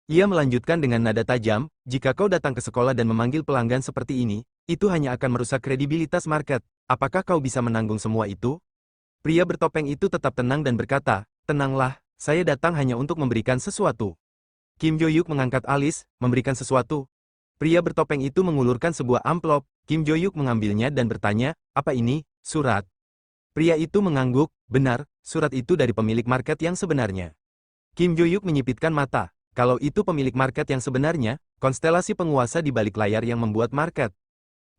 Ia melanjutkan dengan nada tajam, jika kau datang ke sekolah dan memanggil pelanggan seperti ini, itu hanya akan merusak kredibilitas market. Apakah kau bisa menanggung semua itu? Pria bertopeng itu tetap tenang dan berkata, tenanglah, saya datang hanya untuk memberikan sesuatu. Kim Jo-yuk mengangkat alis, memberikan sesuatu. Pria bertopeng itu mengulurkan sebuah amplop, Kim Jo-yuk mengambilnya dan bertanya, apa ini? Surat. Pria itu mengangguk, benar, surat itu dari pemilik market yang sebenarnya. Kim Jo-yuk menyipitkan mata. Kalau itu pemilik market yang sebenarnya, konstelasi penguasa di balik layar yang membuat market.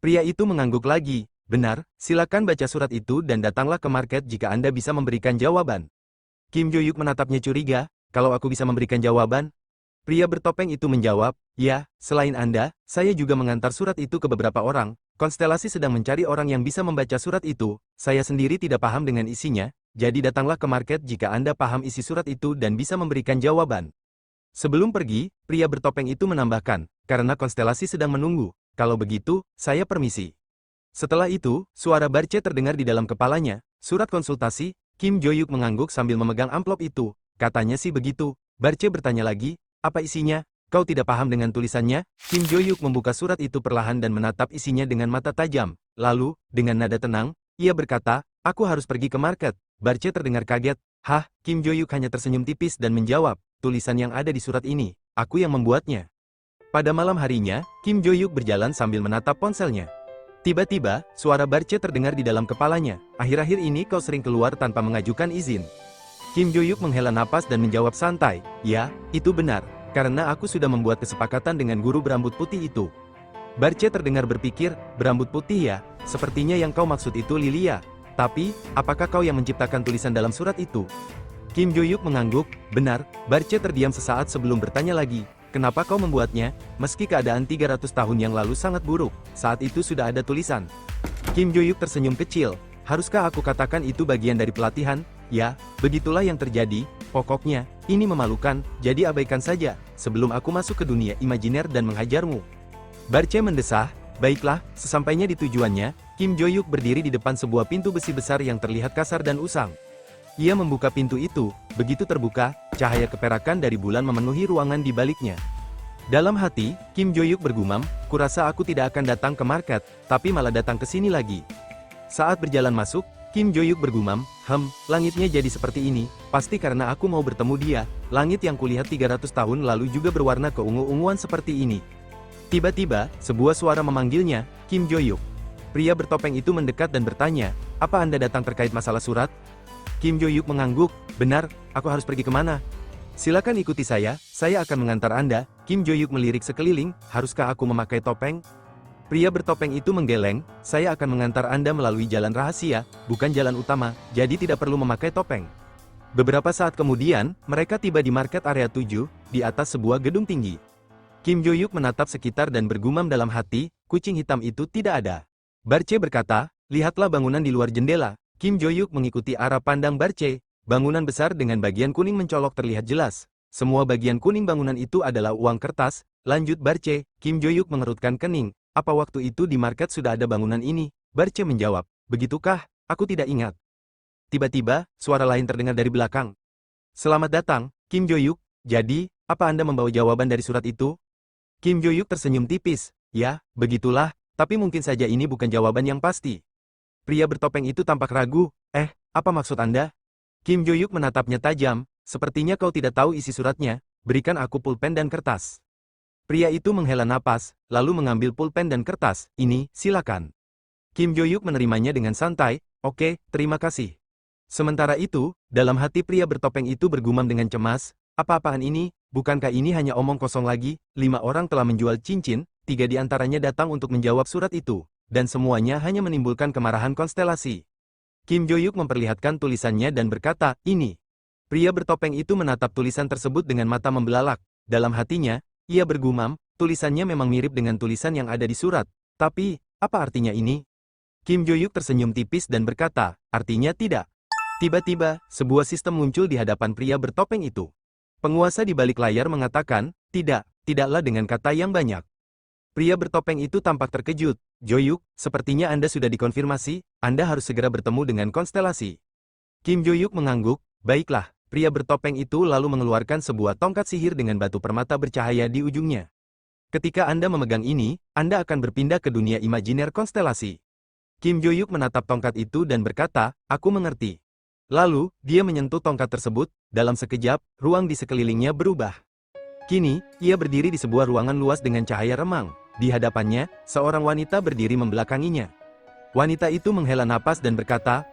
Pria itu mengangguk lagi, benar, silakan baca surat itu dan datanglah ke market jika Anda bisa memberikan jawaban. Kim Jo-yuk menatapnya curiga, kalau aku bisa memberikan jawaban? Pria bertopeng itu menjawab, ya, selain Anda, saya juga mengantar surat itu ke beberapa orang, konstelasi sedang mencari orang yang bisa membaca surat itu, saya sendiri tidak paham dengan isinya, jadi datanglah ke market jika Anda paham isi surat itu dan bisa memberikan jawaban. Sebelum pergi, pria bertopeng itu menambahkan, karena konstelasi sedang menunggu, kalau begitu, saya permisi. Setelah itu, suara Barce terdengar di dalam kepalanya, surat konsultasi, Kim Jo-yuk mengangguk sambil memegang amplop itu, katanya sih begitu. Barce bertanya lagi, apa isinya? Kau tidak paham dengan tulisannya? Kim Jo-yuk membuka surat itu perlahan dan menatap isinya dengan mata tajam, lalu, dengan nada tenang, ia berkata, aku harus pergi ke market. Barce terdengar kaget, hah, Kim Jo-yuk hanya tersenyum tipis dan menjawab, tulisan yang ada di surat ini, aku yang membuatnya. Pada malam harinya, Kim Jo-yuk berjalan sambil menatap ponselnya. Tiba-tiba, suara Barce terdengar di dalam kepalanya, akhir-akhir ini kau sering keluar tanpa mengajukan izin. Kim Jo-yuk menghela napas dan menjawab santai, ya, itu benar, karena aku sudah membuat kesepakatan dengan guru berambut putih itu. Barce terdengar berpikir, berambut putih ya, sepertinya yang kau maksud itu Lilia. Tapi, apakah kau yang menciptakan tulisan dalam surat itu? Kim Jo-yuk mengangguk, benar, Barce terdiam sesaat sebelum bertanya lagi, kenapa kau membuatnya, meski keadaan 300 tahun yang lalu sangat buruk, saat itu sudah ada tulisan. Kim Jo-yuk tersenyum kecil, haruskah aku katakan itu bagian dari pelatihan? Ya, begitulah yang terjadi. Pokoknya, ini memalukan, jadi abaikan saja, sebelum aku masuk ke dunia imajiner dan menghajarmu. Barce mendesah. Baiklah, sesampainya di tujuannya, Kim Jo-yuk berdiri di depan sebuah pintu besi besar yang terlihat kasar dan usang. Ia membuka pintu itu, begitu terbuka, cahaya keperakan dari bulan memenuhi ruangan di baliknya. Dalam hati, Kim Jo-yuk bergumam, kurasa aku tidak akan datang ke market, tapi malah datang ke sini lagi. Saat berjalan masuk, Kim Jo-yuk bergumam, langitnya jadi seperti ini, pasti karena aku mau bertemu dia, langit yang kulihat 300 tahun lalu juga berwarna keungu-unguan seperti ini. Tiba-tiba, sebuah suara memanggilnya, Kim Jo-yuk. Pria bertopeng itu mendekat dan bertanya, apa Anda datang terkait masalah surat? Kim Jo-yuk mengangguk, benar, aku harus pergi kemana? Silakan ikuti saya akan mengantar Anda. Kim Jo-yuk melirik sekeliling, haruskah aku memakai topeng? Pria bertopeng itu menggeleng, saya akan mengantar Anda melalui jalan rahasia, bukan jalan utama, jadi tidak perlu memakai topeng. Beberapa saat kemudian, mereka tiba di market area 7, di atas sebuah gedung tinggi. Kim Jo-yuk menatap sekitar dan bergumam dalam hati, kucing hitam itu tidak ada. Barce berkata, lihatlah bangunan di luar jendela. Kim Jo-yuk mengikuti arah pandang Barce, bangunan besar dengan bagian kuning mencolok terlihat jelas. Semua bagian kuning bangunan itu adalah uang kertas, lanjut Barce. Kim Jo-yuk mengerutkan kening. Apa waktu itu di market sudah ada bangunan ini? Barce menjawab, begitukah? Aku tidak ingat. Tiba-tiba, suara lain terdengar dari belakang. Selamat datang, Kim Jo-yuk. Jadi, apa Anda membawa jawaban dari surat itu? Kim Jo-yuk tersenyum tipis. Ya, begitulah, tapi mungkin saja ini bukan jawaban yang pasti. Pria bertopeng itu tampak ragu. Apa maksud Anda? Kim Jo-yuk menatapnya tajam. Sepertinya kau tidak tahu isi suratnya. Berikan aku pulpen dan kertas. Pria itu menghela napas, lalu mengambil pulpen dan kertas. Ini, silakan. Kim Jo-yuk menerimanya dengan santai. Oke, terima kasih. Sementara itu, dalam hati pria bertopeng itu bergumam dengan cemas. Apa-apaan ini? Bukankah ini hanya omong kosong lagi? 5 orang telah menjual cincin, 3 di antaranya datang untuk menjawab surat itu. Dan semuanya hanya menimbulkan kemarahan konstelasi. Kim Jo-yuk memperlihatkan tulisannya dan berkata, ini. Pria bertopeng itu menatap tulisan tersebut dengan mata membelalak. Dalam hatinya, ia bergumam, tulisannya memang mirip dengan tulisan yang ada di surat. Tapi, apa artinya ini? Kim Jo-yuk tersenyum tipis dan berkata, artinya tidak. Tiba-tiba, sebuah sistem muncul di hadapan pria bertopeng itu. Penguasa di balik layar mengatakan, tidaklah dengan kata yang banyak. Pria bertopeng itu tampak terkejut. Jo-yuk, sepertinya Anda sudah dikonfirmasi, Anda harus segera bertemu dengan konstelasi. Kim Jo-yuk mengangguk, baiklah. Pria bertopeng itu lalu mengeluarkan sebuah tongkat sihir dengan batu permata bercahaya di ujungnya. Ketika Anda memegang ini, Anda akan berpindah ke dunia imajiner konstelasi. Kim Jo-yuk menatap tongkat itu dan berkata, aku mengerti. Lalu, dia menyentuh tongkat tersebut, dalam sekejap, ruang di sekelilingnya berubah. Kini, ia berdiri di sebuah ruangan luas dengan cahaya remang. Di hadapannya, seorang wanita berdiri membelakanginya. Wanita itu menghela napas dan berkata,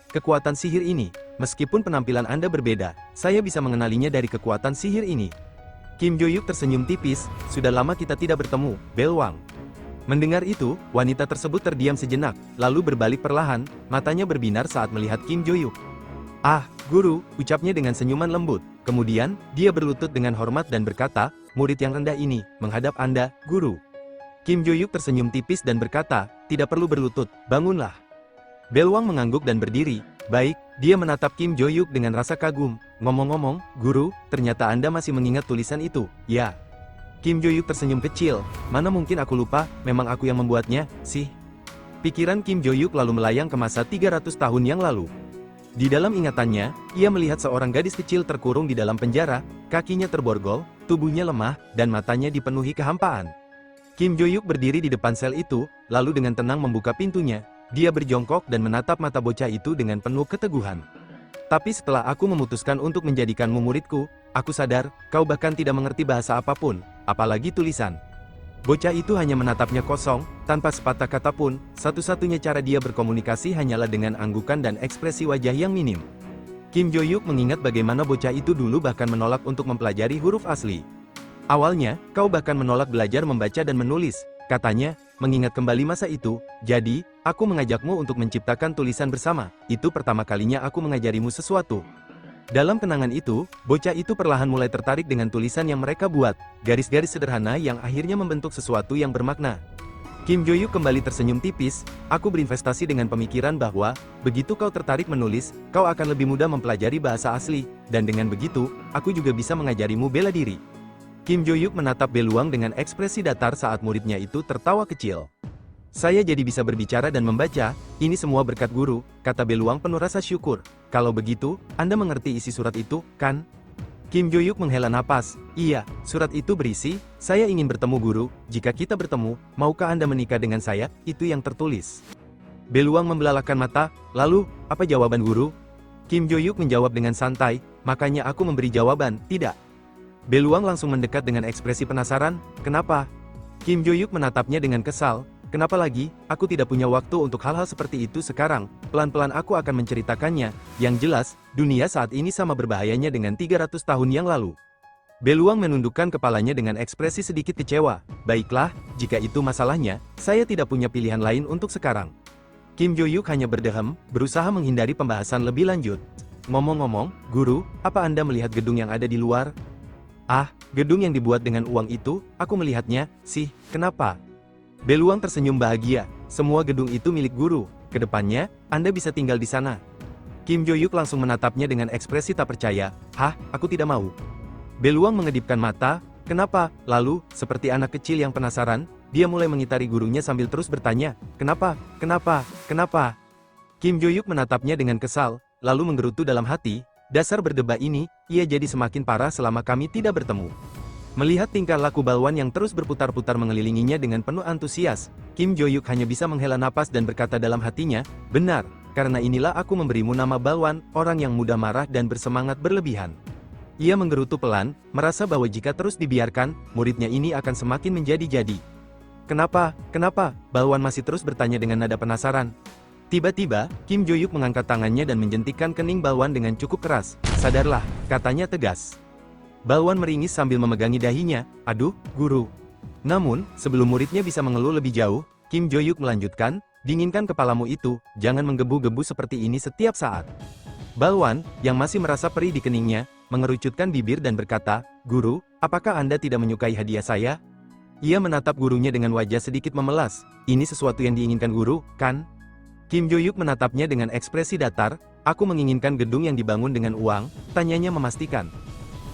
kekuatan sihir ini. Meskipun penampilan Anda berbeda, saya bisa mengenalinya dari kekuatan sihir ini. Kim Jo-yuk tersenyum tipis, sudah lama kita tidak bertemu, Belwang. Mendengar itu, wanita tersebut terdiam sejenak, lalu berbalik perlahan, matanya berbinar saat melihat Kim Jo-yuk. Guru, ucapnya dengan senyuman lembut. Kemudian, dia berlutut dengan hormat dan berkata, murid yang rendah ini, menghadap Anda, Guru. Kim Jo-yuk tersenyum tipis dan berkata, tidak perlu berlutut, bangunlah. Belwang mengangguk dan berdiri. Baik, dia menatap Kim Jo-yuk dengan rasa kagum. Ngomong-ngomong, Guru, ternyata Anda masih mengingat tulisan itu. Ya. Kim Jo-yuk tersenyum kecil. Mana mungkin aku lupa, memang aku yang membuatnya, sih. Pikiran Kim Jo-yuk lalu melayang ke masa 300 tahun yang lalu. Di dalam ingatannya, ia melihat seorang gadis kecil terkurung di dalam penjara, kakinya terborgol, tubuhnya lemah, dan matanya dipenuhi kehampaan. Kim Jo-yuk berdiri di depan sel itu, lalu dengan tenang membuka pintunya. Dia berjongkok dan menatap mata bocah itu dengan penuh keteguhan. Tapi setelah aku memutuskan untuk menjadikanmu muridku, aku sadar, kau bahkan tidak mengerti bahasa apapun, apalagi tulisan. Bocah itu hanya menatapnya kosong, tanpa sepatah kata pun, satu-satunya cara dia berkomunikasi hanyalah dengan anggukan dan ekspresi wajah yang minim. Kim Jo-yuk mengingat bagaimana bocah itu dulu bahkan menolak untuk mempelajari huruf asli. Awalnya, kau bahkan menolak belajar membaca dan menulis, katanya, mengingat kembali masa itu, jadi, aku mengajakmu untuk menciptakan tulisan bersama, itu pertama kalinya aku mengajarimu sesuatu. Dalam kenangan itu, bocah itu perlahan mulai tertarik dengan tulisan yang mereka buat, garis-garis sederhana yang akhirnya membentuk sesuatu yang bermakna. Kim Jo-yuk kembali tersenyum tipis, aku berinvestasi dengan pemikiran bahwa, begitu kau tertarik menulis, kau akan lebih mudah mempelajari bahasa asli, dan dengan begitu, aku juga bisa mengajarimu bela diri. Kim Jo-yuk menatap Beluang dengan ekspresi datar saat muridnya itu tertawa kecil. Saya jadi bisa berbicara dan membaca, ini semua berkat guru, kata Beluang penuh rasa syukur. Kalau begitu, Anda mengerti isi surat itu, kan? Kim Jo-yuk menghela napas, iya, surat itu berisi, saya ingin bertemu guru, jika kita bertemu, maukah Anda menikah dengan saya, itu yang tertulis. Beluang membelalakkan mata, lalu, apa jawaban guru? Kim Jo-yuk menjawab dengan santai, makanya aku memberi jawaban, tidak. Beluang langsung mendekat dengan ekspresi penasaran, kenapa? Kim Jo-yuk menatapnya dengan kesal, kenapa lagi, aku tidak punya waktu untuk hal-hal seperti itu sekarang, pelan-pelan aku akan menceritakannya, yang jelas, dunia saat ini sama berbahayanya dengan 300 tahun yang lalu. Beluang menundukkan kepalanya dengan ekspresi sedikit kecewa, baiklah, jika itu masalahnya, saya tidak punya pilihan lain untuk sekarang. Kim Jo-yuk hanya berdehem, berusaha menghindari pembahasan lebih lanjut. Ngomong-ngomong, guru, apa Anda melihat gedung yang ada di luar? Ah, gedung yang dibuat dengan uang itu, aku melihatnya, sih, kenapa? Beluang tersenyum bahagia, semua gedung itu milik guru, kedepannya, Anda bisa tinggal di sana. Kim Jo-yuk langsung menatapnya dengan ekspresi tak percaya, hah, aku tidak mau. Beluang mengedipkan mata, kenapa? Lalu, seperti anak kecil yang penasaran, dia mulai mengitari gurunya sambil terus bertanya, kenapa, kenapa, kenapa? Kim Jo-yuk menatapnya dengan kesal, lalu menggerutu dalam hati, dasar berdebat ini, ia jadi semakin parah selama kami tidak bertemu. Melihat tingkah laku Balwan yang terus berputar-putar mengelilinginya dengan penuh antusias, Kim Jo-yuk hanya bisa menghela napas dan berkata dalam hatinya, benar, karena inilah aku memberimu nama Balwan, orang yang mudah marah dan bersemangat berlebihan. Ia menggerutu pelan, merasa bahwa jika terus dibiarkan, muridnya ini akan semakin menjadi-jadi. Kenapa, kenapa? Balwan masih terus bertanya dengan nada penasaran. Tiba-tiba, Kim Jo-yuk mengangkat tangannya dan menjentikkan kening Balwan dengan cukup keras. Sadarlah, katanya tegas. Balwan meringis sambil memegangi dahinya, aduh, guru. Namun, sebelum muridnya bisa mengeluh lebih jauh, Kim Jo-yuk melanjutkan, dinginkan kepalamu itu, jangan menggebu-gebu seperti ini setiap saat. Balwan, yang masih merasa perih di keningnya, mengerucutkan bibir dan berkata, guru, apakah Anda tidak menyukai hadiah saya? Ia menatap gurunya dengan wajah sedikit memelas, ini sesuatu yang diinginkan guru, kan? Kim Jo-yuk menatapnya dengan ekspresi datar, aku menginginkan gedung yang dibangun dengan uang, tanyanya memastikan.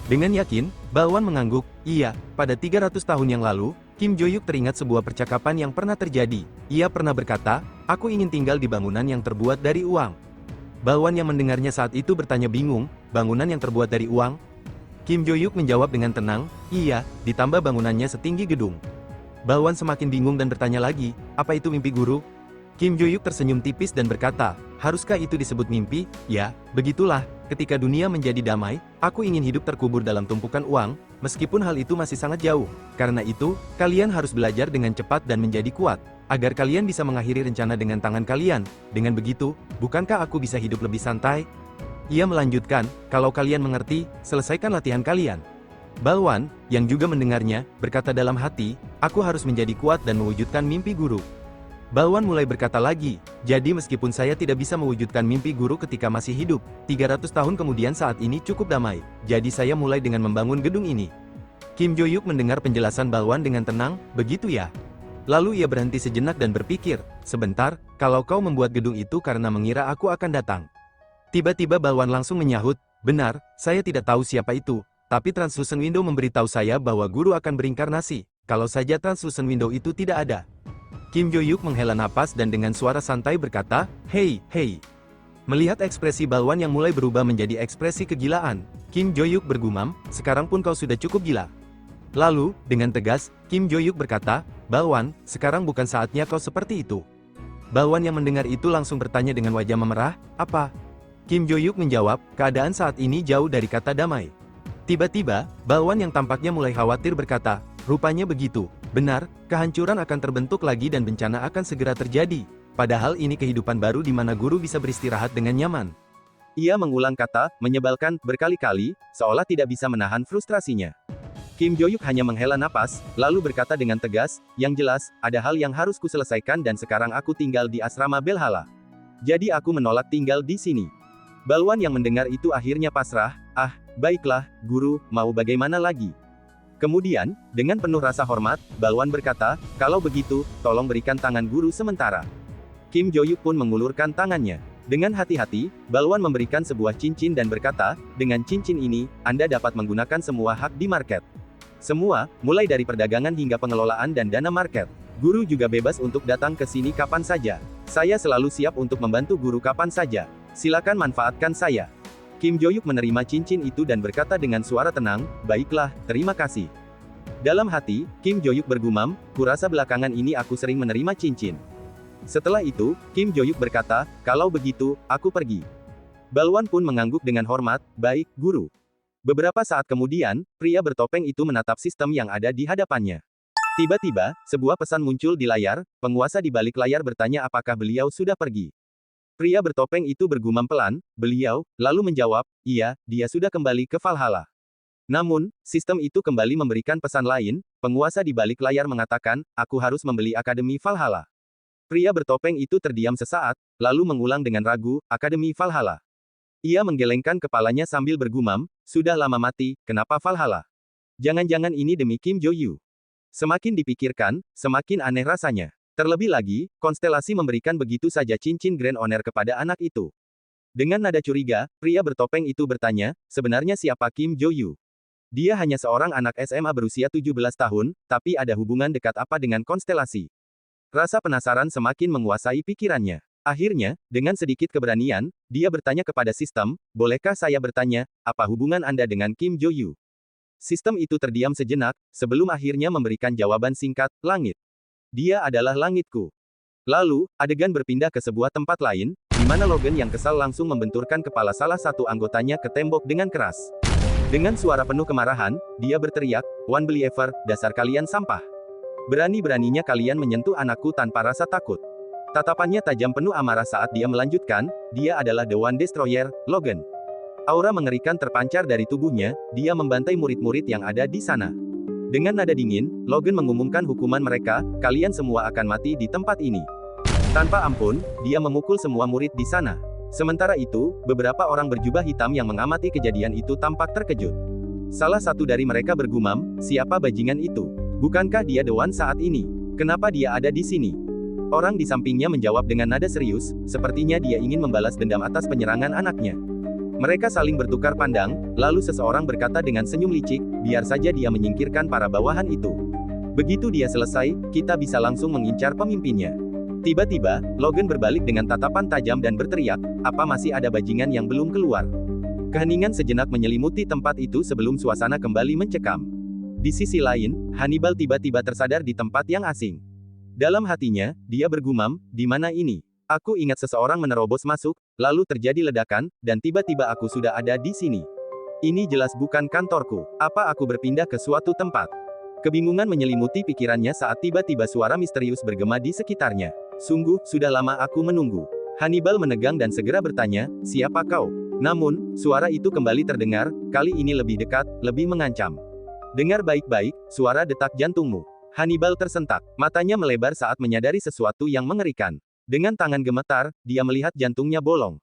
Dengan yakin, Balwan mengangguk, iya, pada 300 tahun yang lalu, Kim Jo-yuk teringat sebuah percakapan yang pernah terjadi. Ia pernah berkata, aku ingin tinggal di bangunan yang terbuat dari uang. Balwan yang mendengarnya saat itu bertanya bingung, bangunan yang terbuat dari uang? Kim Jo-yuk menjawab dengan tenang, iya, ditambah bangunannya setinggi gedung. Balwan semakin bingung dan bertanya lagi, apa itu mimpi guru? Kim Jo-yuk tersenyum tipis dan berkata, haruskah itu disebut mimpi? Ya, begitulah, ketika dunia menjadi damai, aku ingin hidup terkubur dalam tumpukan uang, meskipun hal itu masih sangat jauh. Karena itu, kalian harus belajar dengan cepat dan menjadi kuat, agar kalian bisa mengakhiri rencana dengan tangan kalian. Dengan begitu, bukankah aku bisa hidup lebih santai? Ia melanjutkan, kalau kalian mengerti, selesaikan latihan kalian. Balwan, yang juga mendengarnya, berkata dalam hati, aku harus menjadi kuat dan mewujudkan mimpi guru. Balwan mulai berkata lagi, jadi meskipun saya tidak bisa mewujudkan mimpi guru ketika masih hidup, 300 tahun kemudian saat ini cukup damai, jadi saya mulai dengan membangun gedung ini. Kim Jo-yuk mendengar penjelasan Balwan dengan tenang, begitu ya? Lalu ia berhenti sejenak dan berpikir, sebentar, kalau kau membuat gedung itu karena mengira aku akan datang. Tiba-tiba Balwan langsung menyahut, benar, saya tidak tahu siapa itu, tapi Translucent Window memberitahu saya bahwa guru akan berinkarnasi, kalau saja Translucent Window itu tidak ada. Kim Jo-yuk menghela napas dan dengan suara santai berkata, hei, hei. Melihat ekspresi Balwan yang mulai berubah menjadi ekspresi kegilaan, Kim Jo-yuk bergumam, sekarang pun kau sudah cukup gila. Lalu, dengan tegas, Kim Jo-yuk berkata, Balwan, sekarang bukan saatnya kau seperti itu. Balwan yang mendengar itu langsung bertanya dengan wajah memerah, apa? Kim Jo-yuk menjawab, keadaan saat ini jauh dari kata damai. Tiba-tiba, Balwan yang tampaknya mulai khawatir berkata, rupanya begitu. Benar, kehancuran akan terbentuk lagi dan bencana akan segera terjadi. Padahal ini kehidupan baru di mana guru bisa beristirahat dengan nyaman. Ia mengulang kata, menyebalkan, berkali-kali, seolah tidak bisa menahan frustrasinya. Kim Jo-yuk hanya menghela napas, lalu berkata dengan tegas, yang jelas, ada hal yang harus kuselesaikan dan sekarang aku tinggal di asrama Belhala. Jadi aku menolak tinggal di sini. Balwan yang mendengar itu akhirnya pasrah, baiklah, guru, mau bagaimana lagi? Kemudian, dengan penuh rasa hormat, Balwan berkata, "Kalau begitu, tolong berikan tangan guru sementara." Kim Jo-yuk pun mengulurkan tangannya. Dengan hati-hati, Balwan memberikan sebuah cincin dan berkata, "Dengan cincin ini, Anda dapat menggunakan semua hak di market. Semua, mulai dari perdagangan hingga pengelolaan dan dana market. Guru juga bebas untuk datang ke sini kapan saja. Saya selalu siap untuk membantu guru kapan saja. Silakan manfaatkan saya." Kim Jo-yuk menerima cincin itu dan berkata dengan suara tenang, "Baiklah, terima kasih." Dalam hati, Kim Jo-yuk bergumam, "Kurasa belakangan ini aku sering menerima cincin." Setelah itu, Kim Jo-yuk berkata, "Kalau begitu, aku pergi." Balwan pun mengangguk dengan hormat, "Baik, guru." Beberapa saat kemudian, pria bertopeng itu menatap sistem yang ada di hadapannya. Tiba-tiba, sebuah pesan muncul di layar, penguasa di balik layar bertanya apakah beliau sudah pergi. Pria bertopeng itu bergumam pelan, "Beliau," lalu menjawab, "Iya, dia sudah kembali ke Valhalla." Namun, sistem itu kembali memberikan pesan lain, penguasa di balik layar mengatakan, "Aku harus membeli Akademi Valhalla." Pria bertopeng itu terdiam sesaat, lalu mengulang dengan ragu, "Akademi Valhalla." Ia menggelengkan kepalanya sambil bergumam, "Sudah lama mati, kenapa Valhalla? Jangan-jangan ini demi Kim Jo-yu." Semakin dipikirkan, semakin aneh rasanya. Terlebih lagi, konstelasi memberikan begitu saja cincin Grand Honor kepada anak itu. Dengan nada curiga, pria bertopeng itu bertanya, "Sebenarnya siapa Kim Jo-yu? Dia hanya seorang anak SMA berusia 17 tahun, tapi ada hubungan dekat apa dengan konstelasi?" Rasa penasaran semakin menguasai pikirannya. Akhirnya, dengan sedikit keberanian, dia bertanya kepada sistem, "Bolehkah saya bertanya, apa hubungan Anda dengan Kim Jo-yu?" Sistem itu terdiam sejenak, sebelum akhirnya memberikan jawaban singkat, "Langit. Dia adalah langitku." Lalu, adegan berpindah ke sebuah tempat lain, di mana Logan yang kesal langsung membenturkan kepala salah satu anggotanya ke tembok dengan keras. Dengan suara penuh kemarahan, dia berteriak, "One believer, dasar kalian sampah. Berani-beraninya kalian menyentuh anakku tanpa rasa takut." Tatapannya tajam penuh amarah saat dia melanjutkan, "Dia adalah The One Destroyer, Logan." Aura mengerikan terpancar dari tubuhnya, dia membantai murid-murid yang ada di sana. Dengan nada dingin, Logan mengumumkan hukuman mereka, "Kalian semua akan mati di tempat ini." Tanpa ampun, dia memukul semua murid di sana. Sementara itu, beberapa orang berjubah hitam yang mengamati kejadian itu tampak terkejut. Salah satu dari mereka bergumam, "Siapa bajingan itu? Bukankah dia The One saat ini? Kenapa dia ada di sini?" Orang di sampingnya menjawab dengan nada serius, sepertinya dia ingin membalas dendam atas penyerangan anaknya. Mereka saling bertukar pandang, lalu seseorang berkata dengan senyum licik, "Biar saja dia menyingkirkan para bawahan itu. Begitu dia selesai, kita bisa langsung mengincar pemimpinnya." Tiba-tiba, Logan berbalik dengan tatapan tajam dan berteriak, "Apa masih ada bajingan yang belum keluar?" Keheningan sejenak menyelimuti tempat itu sebelum suasana kembali mencekam. Di sisi lain, Hannibal tiba-tiba tersadar di tempat yang asing. Dalam hatinya, dia bergumam, "Di mana ini? Aku ingat seseorang menerobos masuk, lalu terjadi ledakan, dan tiba-tiba aku sudah ada di sini. Ini jelas bukan kantorku. Apa aku berpindah ke suatu tempat?" Kebingungan menyelimuti pikirannya saat tiba-tiba suara misterius bergema di sekitarnya. "Sungguh, sudah lama aku menunggu." Hannibal menegang dan segera bertanya, "Siapa kau?" Namun, suara itu kembali terdengar, kali ini lebih dekat, lebih mengancam. "Dengar baik-baik, suara detak jantungmu." Hannibal tersentak, matanya melebar saat menyadari sesuatu yang mengerikan. Dengan tangan gemetar, dia melihat jantungnya bolong.